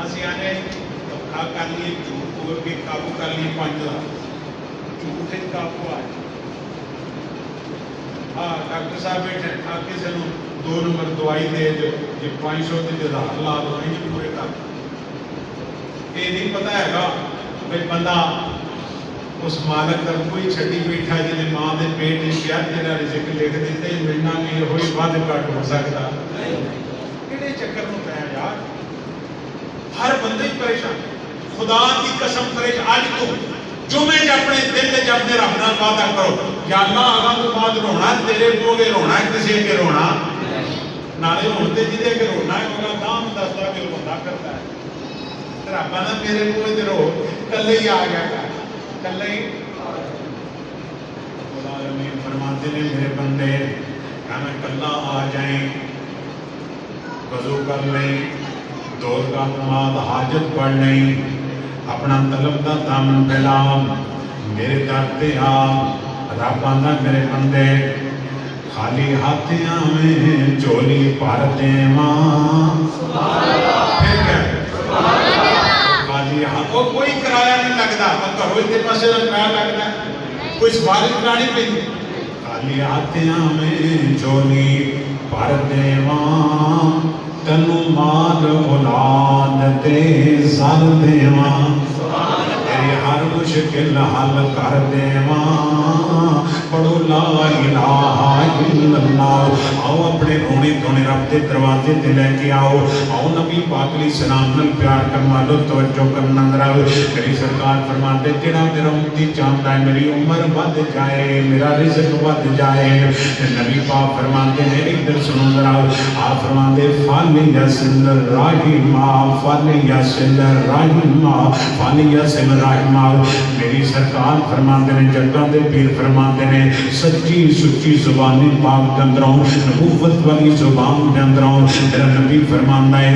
اسی آنے کر لیے جھوٹ بول کے قابو کر لیے 5 لاکھ جھوٹ سے قابو آئے ہاں ڈاکٹر صاحب بیٹھے آپ کسی نے 2 نمبر دوائی دے جو 500 کے 1000 لا دو نہیں پورے کر یہ نہیں پتا ہے گا بھائی بندہ اس مالک کا کوئی چھٹی بیٹھا جنہیں ماں دے پیٹ کیا تیرا رزق لکھ دیتے ملنا نہیں ہوئی ود گھٹ ہو سکتا کہڑے چکر میں پیا یار ہر بندے پریشان خدا کی قسم پریشان آج تو جمعے جب اپنے دل میں جب اپنے رب نال وعدہ کرو یا اللہ آگاہ تو بعد رونا تیرے کو گے رونا ہے کسی کے رونا نالے ہوتے جدے کے رونا ہے ہوگا دام دستا کہ بندہ کرتا ہے رب نے میرے کو تے رو کلے ہی آ گیا کلے ہی خدا العالمین فرماتے ہیں میرے بندے ہمیں کلہ آ جائیں وضو کر لیں 2 رکعت نماز حاجت پڑھ لیں اپنا طلب دا دامن پھیلا میرے در تے آ رب آندا میرے بندے خالی ہاتھیاں میں چولی بھر دیواں پھر کیا خالی ہاتھوں کوئی کرایہ نہیں لگتا گھروں تے پاسے دا کرایہ لگتا کوئی سواری کرانی پئی خالی ہاتھیاں میں چولی بھر دیواں تنو مال اولاد تے زر دیواں تیری ہر مشکل حل کر دیواں پڑھو لا الہ الا اللہ आओ अपने रोने धोने रब के दरवाजे ते लेके आओ। आओ नबी पाक अलैहि सलाम नाल प्यार करन वालो तवज्जो करना जरा। मेरी सरकार फरमाते जेड़ा मेरा उम्मती चाहता है मेरी उम्र बढ़ जाए, मेरा रिज़्क बढ़ जाए। नबी पाक फरमाते हैं इधर सुनो जरा। आप फरमाते फाली यसिल राहिमा, फाली यसिल राहिमा, फाली यसिल राहिमा। मेरी सरकार फरमाते हैं जगह दे पीर फरमाते हैं सच्ची सुच्ची जुबानी पाक के अंदरों नबूवत वाली जुबान के अंदरों तेरा नबी फरमाता है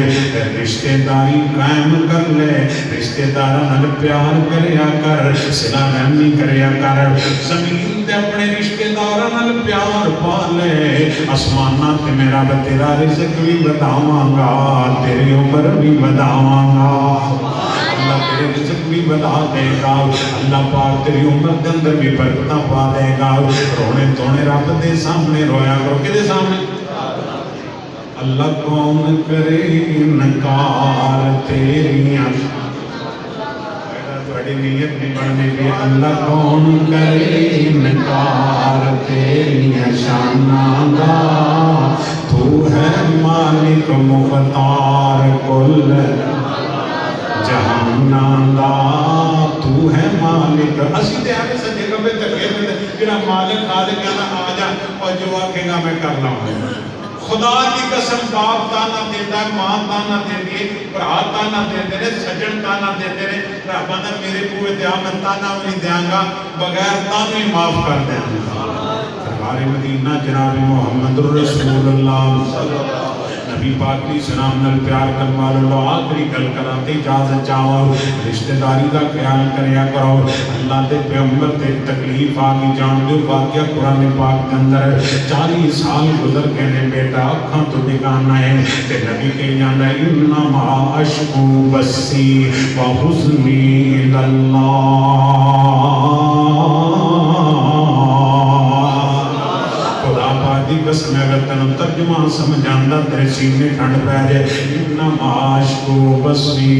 रिश्तेदारी कायम कर ले, रिश्तेदारां नाल प्यार करया कर, सिला रहमी करया कर। जमीन ते अपने रिश्तेदारां नाल प्यार पा ले, आसमानां ते मेरा तेरा रिज़्क भी बढ़ावांगा, तेरी उम्र भी बढ़ावांगा। अल्लाह तेरे रिज़्क भी बढ़ा देगा, अल्लाह पाक तेरी उम्र के अंदर भी बरकत पा देगा। रोने धोने रब दे सामने रोया करो। किहदे सामने? अल्लाह कौन करे इनकार तेरियां, थोड़ी नीयत नहीं बनती भी। अल्लाह कौन करे इनकार तेरियां शानां दा, तू है मालिक मुख्तार कुल जहानां दा, तू है मालिक। असीं ते आके सज्जे खब्बे धक्के दिंदे, जेड़ा मालिक खालिक कहना आ जा और जो आखेगा मैं कर लवांगा। खुदा की कसम बाप ताना देता है, मां ताना देती है, भरा ताना देते हैं, सज्जन ताना देते हैं। रब ने मेरे बूहे ते आ मैं ताना भी नहीं देंगा, बगैर ताने ही माफ कर देंगा। सरकारे मदीना जनाब मोहम्मद रसूलुल्लाह नबी पाक अलैहि सलाम नाल प्यार करने वालों लो आखिरी गल कराते इजाजत चाहो। रिश्तेदारी का ख्याल करया करो। अल्लाह के पैगंबर ते तकलीफ आ गई जान दो वाकया कुरान पाक के अंदर 40 साल गुजर गए ने बेटा अखां तो दिखाना है ते नबी कह जांदा इन्ना मा अशकू बसी व हुस्नी इल्लल्लाह। दी कसम अगर तेन तर्जुमा समझ आंदा तेरे सीने ठंड पै जाए। इन्ना माश को बसी,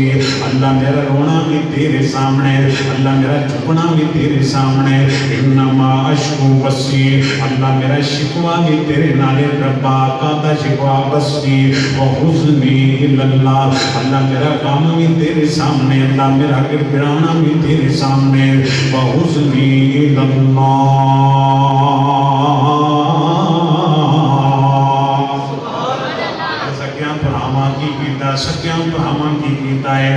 अल्लाह मेरा रोना भी तेरे सामने, अल्लाह मेरा झुकना भी तेरे सामने। इन्ना माश को बसी, अल्लाह मेरा शिकवा भी तेरे नाले रब्बा कादा शिकवा बसी व हुस्नी इल्लल्लाह, अल्लाह मेरा गम भी तेरे सामने, अल्लाह मेरा गिड़गिड़ाना भी तेरे सामने। व हुस्नी इल्लल्लाह। सकिया भरावां की कीता है,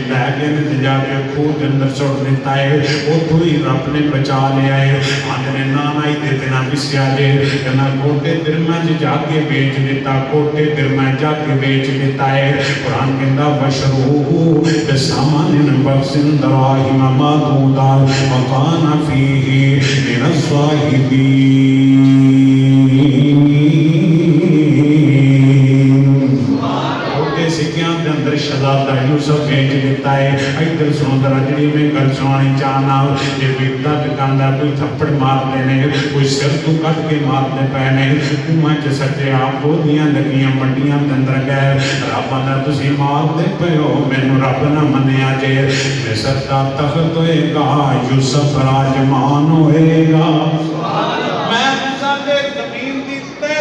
लै गए जाके खूह के अंदर सुट दिता है, उतों ही रब ने बचा लिया है। आंदे ने ना ही देते ना पिसिया जे, कहना कोटे दिरमा च जाके बेच दिता, कोटे दिरमा जाके बेच दिता है। कुरान कहता वशरूहु बिसमानिन बख्सिन दराहिम मादूदा वकाना फीही मिनज़ ज़ाहिदीन। शहजादा यूसुफ बेच देता है। इधर सुनो जरा जी मैं गल सुनानी चाहना। ये विकता दुकानदार कोई थप्पड़ मारते ने, कोई सिर तू कट के मारते पे ने, कुआं च सटे आप गोदियां लगियां मंडियां के अंदर गए। रब आंदा तुसीं मारदे पे हो, मैनू रब ना मन्निया जे। मिस्र दा तख्त होएगा, यूसुफ राजमान होएगा।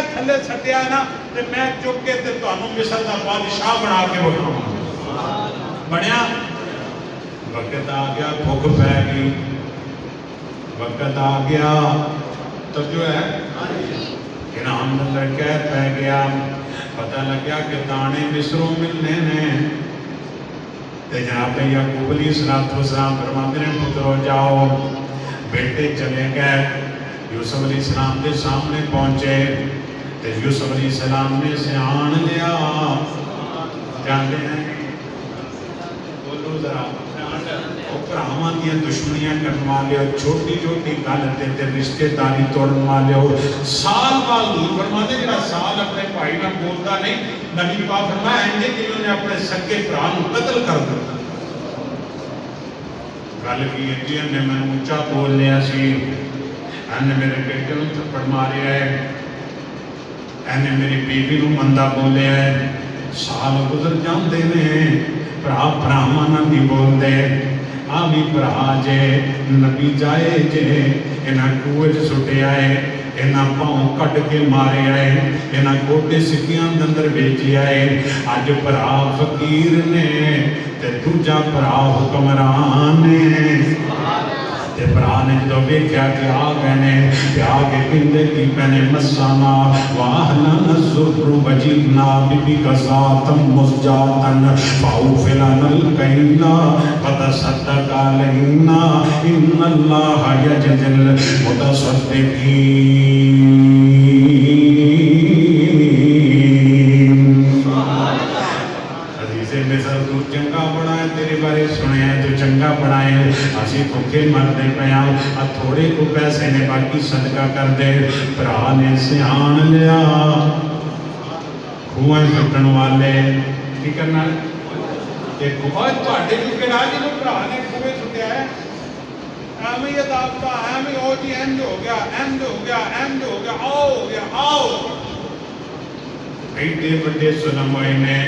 थले छड्डिया ना ते मैं चुक के ते तुहानू मिस्र दा बादशाह बना के विखावां। बनया वक्त आ गया, भुख पै गई, वक्त आ गया तो जो है इनाम अंदर कैद पै गया। पता लग्या कि दाने मिस्रों मिलने ने ते जनाब याकूब अलैहिस्सलाम फरमाते ने पुत्रो जाओ। बेटे चले गए, यूसुफ अलैहिस्सलाम के सामने पहुंचे ते यूसुफ अलैहिस्सलाम ने सियान लिया। जानते हैं बोलो जरा भरावां दी दुश्मनियां करने वाले, छोटी छोटी गल ते रिश्तेदारी तोड़न वाले। साल बाद फरमाते जिहड़ा साल अपने भाई नाल बोलता नहीं, नबी पाक फरमाया इंजे जिवें उन्हें अपने सगे भरा नूं कतल कर दिता। गल की जी ने मैनूं उच्चा बोल लिया सी, इन्हें मेरे बेटे नूं थप्पड़ मारिया है, इन्हें मेरी बीवी नूं मंदा बोलिया है। साल गुजर जाते ने, भरा भरावां नाल नहीं बोलते। आ भी भरा जे नबी जाए जे इन्हां खूह च सुटिया है, इन्हां पाँव कट के मारे आए, इन्हां गोटे सिक्कियां दे अंदर वेचे आए। अज भरा फकीर ने ते दूजा भरा हुक्मरान ने। ते भरा ने जो वेख्या कि आ गए ने ते आके पिंदे की पहने मसाना वाहना ज़ुर्रु वजीना बिबी कसातम मुस्जातन फाउफिलनल कैला फतसद्दक़ अलैना इन्नल्लाह यजज़िल मुतसद्दिक़ीन। चंगा बनाए तेरे बारे सुने तो चंगा बनाए, असी भुखे मरते पे आ थोड़े को पैसे ने बाकी सदका कर दे। भरा ने सियाण लिया खूह सुटन वाले की करना भरा ने खूह सुटिया है एवं ही अदावता एवं ओ जी इंज हो गया इंज हो गया इंज हो गया आओ हो गया आओ। एडे बड़े सुलम होए ने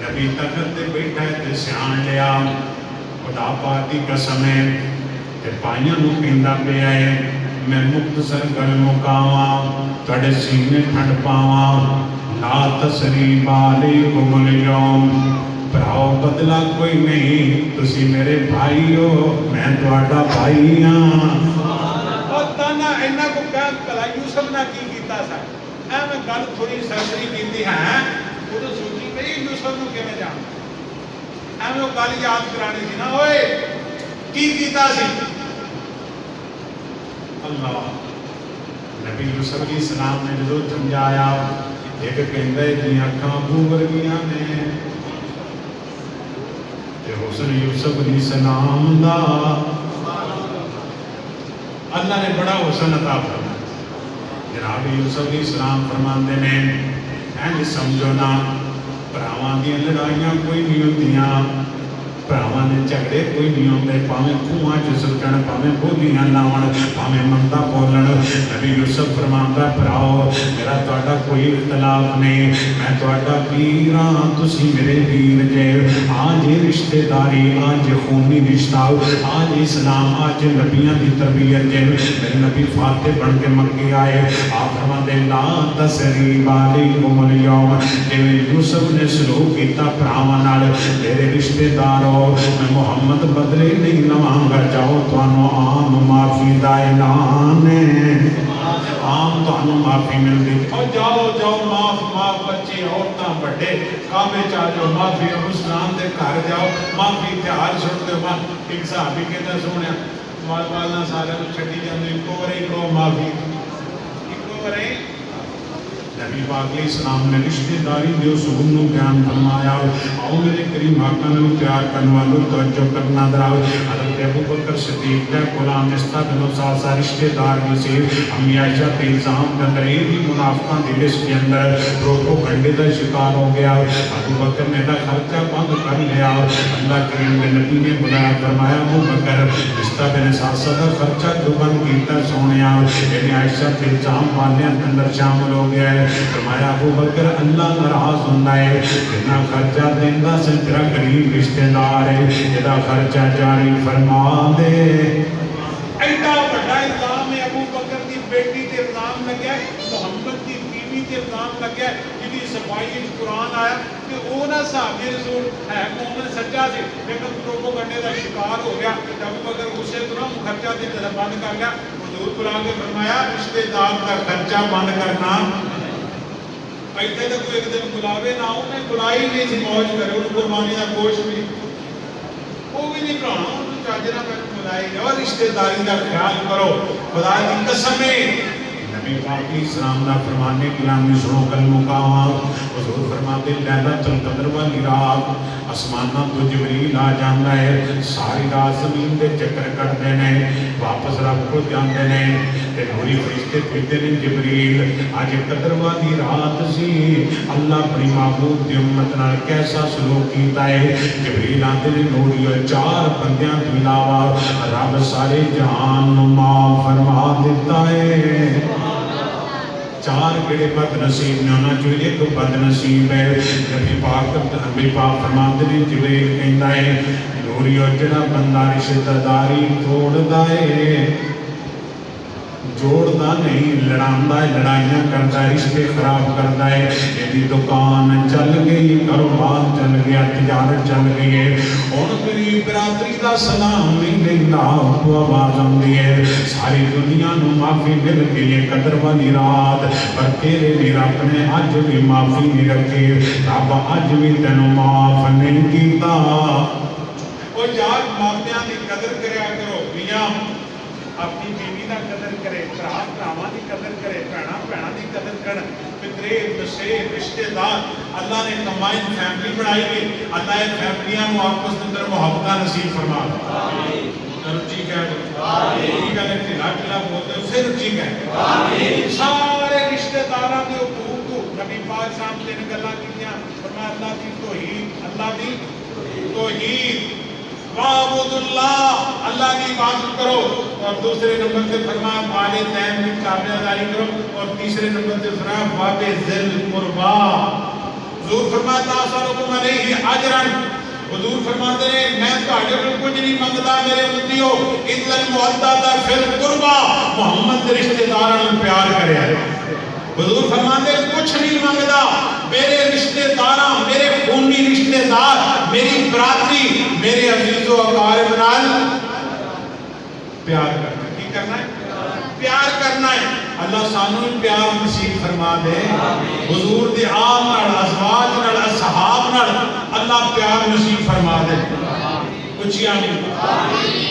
नबी तखत ते बैठा है ते सियाण लिया खुदा पाक दी कसम है ते पाइयां नूं पींदा पिया है। मैं मुख्तसर गल मुकावा तुहाडे सीने ठंड पावा ला तसरीब अलैकुमुल यौम। भराओ बदला कोई नहीं, तुसी मेरे भाई हो मैं तुहाडा भाई हां। ताना इन्ना को कह भला यूसुफ ने की कीता सा एवें गल थोड़ी सरसरी कीती है उदों सोची पई यूसुफ नूं किवें जाण एवें वो गल याद करानी सी ना। ओए की कीता सी अल्लाह नबी यूसुफ अलैहि सलाम ने जो समझाया एक कहंदा दी अखां अबू वर्गियां ने ते हुसन यूसुफ अलैहि सलाम दा अल्लाह ने बड़ा हुसन अता फरमाया। जनाब यूसुफ अलैहि सलाम फरमांदे ने इंज समझो ना भरावां दी लड़ाइयां कोई नहीं होंदियां, भरावां दे झगड़े कोई नहीं होंदे, भावें खूहां च सुटण भावें बोलियां लावण भावें मंदा बोलन। नबी यूसुफ फरमांदा भराओ मेरा तुहाडा कोई इख्तलाफ नहीं, मैं तुहाडा वीर हां तुसीं मेरे वीर जे। आज ये रिश्तेदारी आज खूनी रिश्ता आज इस्लाम आज नबियां दी तरबियत जे। मेरे नबी फातिह बन के मक्के आए आप फरमांदे ला तसरीब अलैकुमुल यौम। जिवें यूसुफ ने सलूक कीता भरावां नाल मेरे रिश्तेदारों मैं मुहम्मद बदले नहीं लवांगा, जाओ तुहानू आम माफी दा ऐलान है, आम तुहानू माफी मिलदी और जाओ जाओ माफ माफ बच्चे औरतां बड़े काबे च आ जाओ माफी अबू सलाम दे घर जाओ माफी इतिहार सुन दो। एक सहाबी कहता सुनिया वालना सारे छड्डी जांदे इको वारी कहो माफी इको वारी। नबी पाक अलैहिस्सलाम ने रिश्तेदारी के उसूल को बयान फरमाया। आओ मेरे करीम आका ने प्यार करने वालों तवज्जो करना दराव हज़रत अबू बकर सिद्दीक़ का गुलाम निस्ता बिन सासा रिश्तेदार भी से अम्मी आयशा के इल्जाम के अंदर ये भी मुनाफिकों की लिस्ट के अंदर प्रोपोगंडे का शिकार हो गया। अबू बकर ने दा खर्चा बंद कर लिया। अल्लाह करीम के नबी ने बुलाया फरमाया अबू बकर निस्ता बिन सासा का खर्चा जो बंद किया सोने यानी आयशा के इल्जाम वाले अंदर शामिल हो गया है। फरमाया अबू बकर अल्लाह नाराज होंदा है जिन्ना खर्चा देंदा से तेरा गरीब रिश्तेदार है जेदा खर्चा जारी फरमा दे। एडा बड़ा इल्जाम है अबू बकर की बेटी ते इल्जाम लग्या मुहम्मद की बीवी ते इल्जाम लग्या जिहदी सफाई कुरान आया कि वो ना साहबे रसूल है मोमिन सच्चा सी लेकिन प्रोपोगंडे का शिकार हो गया। अबू बकर गुस्से तो ना खर्चा देना बंद कर लिया। हुजूर बुला के फरमाया रिश्तेदार का खर्चा बंद करना इतने तो कोई एक दिन बुलावे ना उन्हें बुलाई नहीं सी मौज करे उन्हें कुर्बानी का गोश्त भी वो भी नहीं बनाना उन्हें चाजरा में बुलाई और रिश्तेदारी का ख्याल करो खुदा की कसम है। नबी पाक अलैहिस्सलाम दा फरमाने कलामी सुनो कल मुकावा हुजूर फरमाते लैलतुल कद्र वाली रात आसमानां तो जिबरील आ जांदा है सारी रात ज़मीन दे चक्कर कटदे ने वापस रब को जांदे ने ते नूरी फरिश्ते भेजदे ने जिबरील अज कद्र वाली रात सी अल्लाह अपनी महबूब दी उम्मत नाल कैसा सलूक कीता है। जिबरील आंदे ने नूरियो चार बंदियां तो इलावा रब सारे जहान नूं माफ फरमा दिता है। चार केड़े बदनसीब ने उन्हां चों एक बदनसीब है। नबी पाक फरमाते ने जिबरील कहंदा है नूरियो जिहड़ा बंदा रिश्तेदारी तोड़दा है जोड़ता नहीं, लड़ांदा है, लड़ाइयाँ करता है, रिश्ते खराब करता है। यदि दुकान चल गई, कारोबार चल गया, तिजारत चल गई है, और मेरी बरादरी का सलाम नहीं देता, तो आवाज आती है सारी दुनिया को माफी मिल गई है, कदर वाली रात, पर तेरे लिए रब ने अज भी माफी नहीं रखी, रब अज भी तेन माफ नहीं किया। और यार मापियां की कदर करया करो, मियां अपनी बीवी का कदर करे, भरा भरावां की कदर करे, भैणा भैणा की कदर करन, पितरे दसे रिश्तेदार अल्लाह ने कंबाइन फैमिली बनाई है, अल्लाह इन फैमिलियां को आपस के अंदर मुहब्बत नसीब फरमा आमीन। रुचि कह आमीन, गल ढिला ढिला बोलते हो फिर रुचि कह आमीन। सारे रिश्तेदारां दे हुकूक को नबी पाक साहब तीन गल्लां कीतियां, फरमाया अल्लाह दी तौहीद, अल्लाह दी तौहीद, वाबुदुल्लाह, अल्लाह की इबादत करो, और दूसरे नंबर पे फरमाया वालिदैन की ताबेदारी करो, और तीसरे नंबर पे फरमाया वाबिज़िल कुर्बा। हुजूर फरमाता असलुकुम अलैहि अजरन, हुजूर फरमाते हैं मैं ਤੁਹਾਡੇ ਕੋਲ कुछ नहीं मंगता मेरे उम्मतियों, इल्लल मुअद्ददा फिल कुर्बा, मोहम्मद के रिश्तेदारां नाल प्यार करया। हुजूर फरमाते कुछ नहीं मंगता, मेरे रिश्तेदार, मेरे खूनी रिश्तेदार, मेरी बरादरी, मेरे अजीजो अकारिब नाल प्यार करना। की करना है? प्यार करना है। अल्लाह सानू प्यार नसीब फरमा दे, हुजूर दे आल नाल, अज़वाज नाल, असहाब नाल अल्लाह प्यार नसीब फरमा दे। कुछ नहीं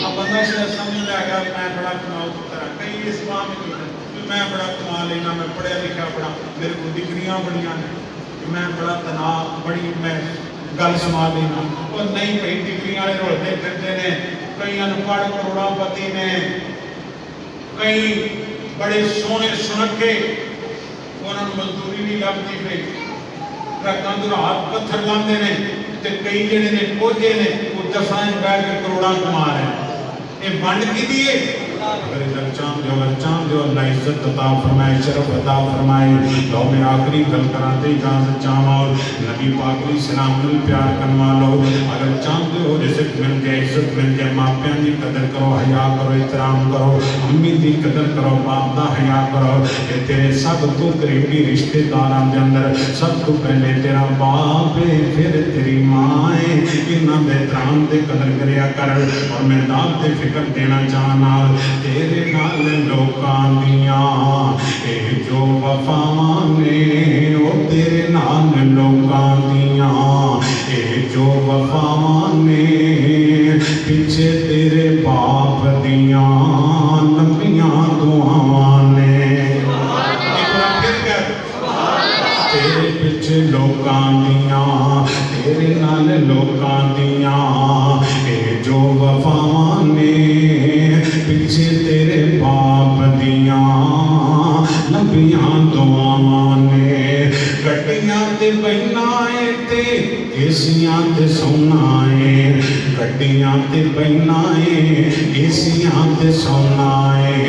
अब बंदा शायद समझ लगा मैं बड़ा कमाऊ पुत्र, कई इस माह में मैं बड़ा कमा लेना, मैं पढ़िया लिखा बड़ा, मेरे को डिग्रियां बड़ियां ने, मैं बड़ा तनाव बड़ी, मैं गल संभाल लेना। और नहीं भाई डिग्रियां वाले रोलते फिरते ने, कई अनपढ़ करोड़ापति ने, कई बड़े सोहने सुनखे, उन्होंने मजदूरी नहीं लभदी पई, ट्रकों के हाथ पत्थर लाते हैं, तो कई जने ने कोझे ने वो दफा बह के करोड़ा कमा रहे हैं। ये वंड की दी है, अगर इधर चांद जो अल्लाह इज्जत अता फरमाए, शरफ अता फरमाए। लो मैं आखिरी गल कराते इजाजत चाहवा, और नबी पाक अलैहि सलाम नाल प्यार करवा लो। अगर चाहते हो रिज़्क मिल जाए, इज्जत मिल जाए, मापियां की कदर करो, हया करो, एहतराम करो, अम्मी की कदर करो, बाप का हया करो। ये तेरे सब तो करीबी रिश्तेदारां दे अंदर सब तो पहले तेरा बाप है, फिर तेरी माँ है, इन्हां दे एहतराम दे कदर करया कर। और मैं दाद दे फिक्र देना चाहना, तेरे नाल लोकां दियां ए जो वफावां ने, ओ तेरे नाल लोकां दियां ए जो वफावां ने, पिछे तेरे बाप दियां लंबियां दुआवां ने। तेरे पिछे लोकां दियां, तेरे नाल लोकां दियां ए जो वफावां ने, पिछे तेरे बाप दियां लंबियां दुआवां ने। गड्डियां ते बहना है ते एसियां ते सोना है, गड्डियां ते बहना है, एसियां ते सोना है।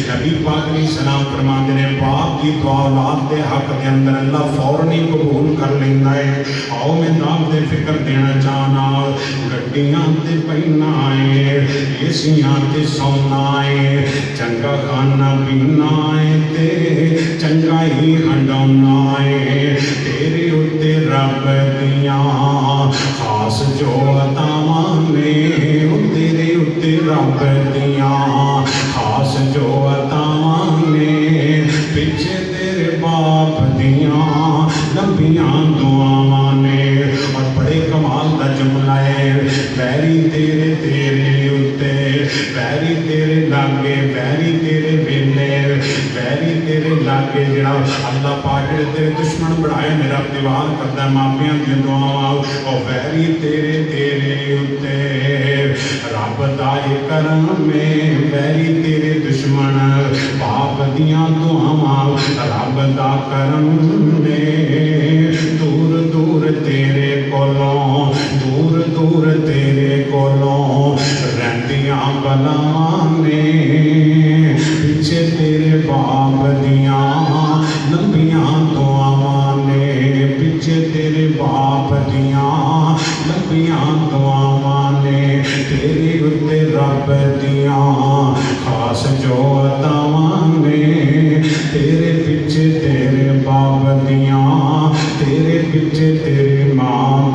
नबी पाक अलैहि सलाम फरमाते ने बाप की दुआ औलाद के हक के अंदर अल्लाह फौरन ही कबूल कर लेंदा है। आओ मैं दाम दे फिक्र देना चाहना, गड्डियां ते बहना है, एसियां ते सोना है, चंगा खाना पीना है ते चंगा ही हंडौना है। तेरे उत्ते रब दियां खास जो अतावां ने, तेरे उत्ते रब दियां खास जो अतावां ने, पिछे तेरे बाप दियां लंबियां दुआवां ने। और बड़े कमाल का जुमला है, वैरी तेरे तेरे उत्ते, वैरी तेरे लागे, वैरी तेरे वेले, वैरी तेरे लागे जड़ा अल्लाह पाक जेड़े तेरे दुश्मन बनाए मेरा दीवार करता मापियां दी दुआवां, और वैरी तेरे तेरे उत्ते रब दा करम में, वैरी तेरे दुश्मन बाप दियां दुआवां रब दा करम में। दूर दूर तेरे कोलों, दूर दूर तेरे कोलों रहिंदियां बलावां ने, पिछे तेरे बाप दियां लंबियां दुआवां ने, पिछे तेरे बाप दियां लंबियां दुआवां ने। तेरे उत्ते रब दियां खास जो अदावां ने तेरे पिछे तेरे बाप दियां तेरे पिछे तेरे मां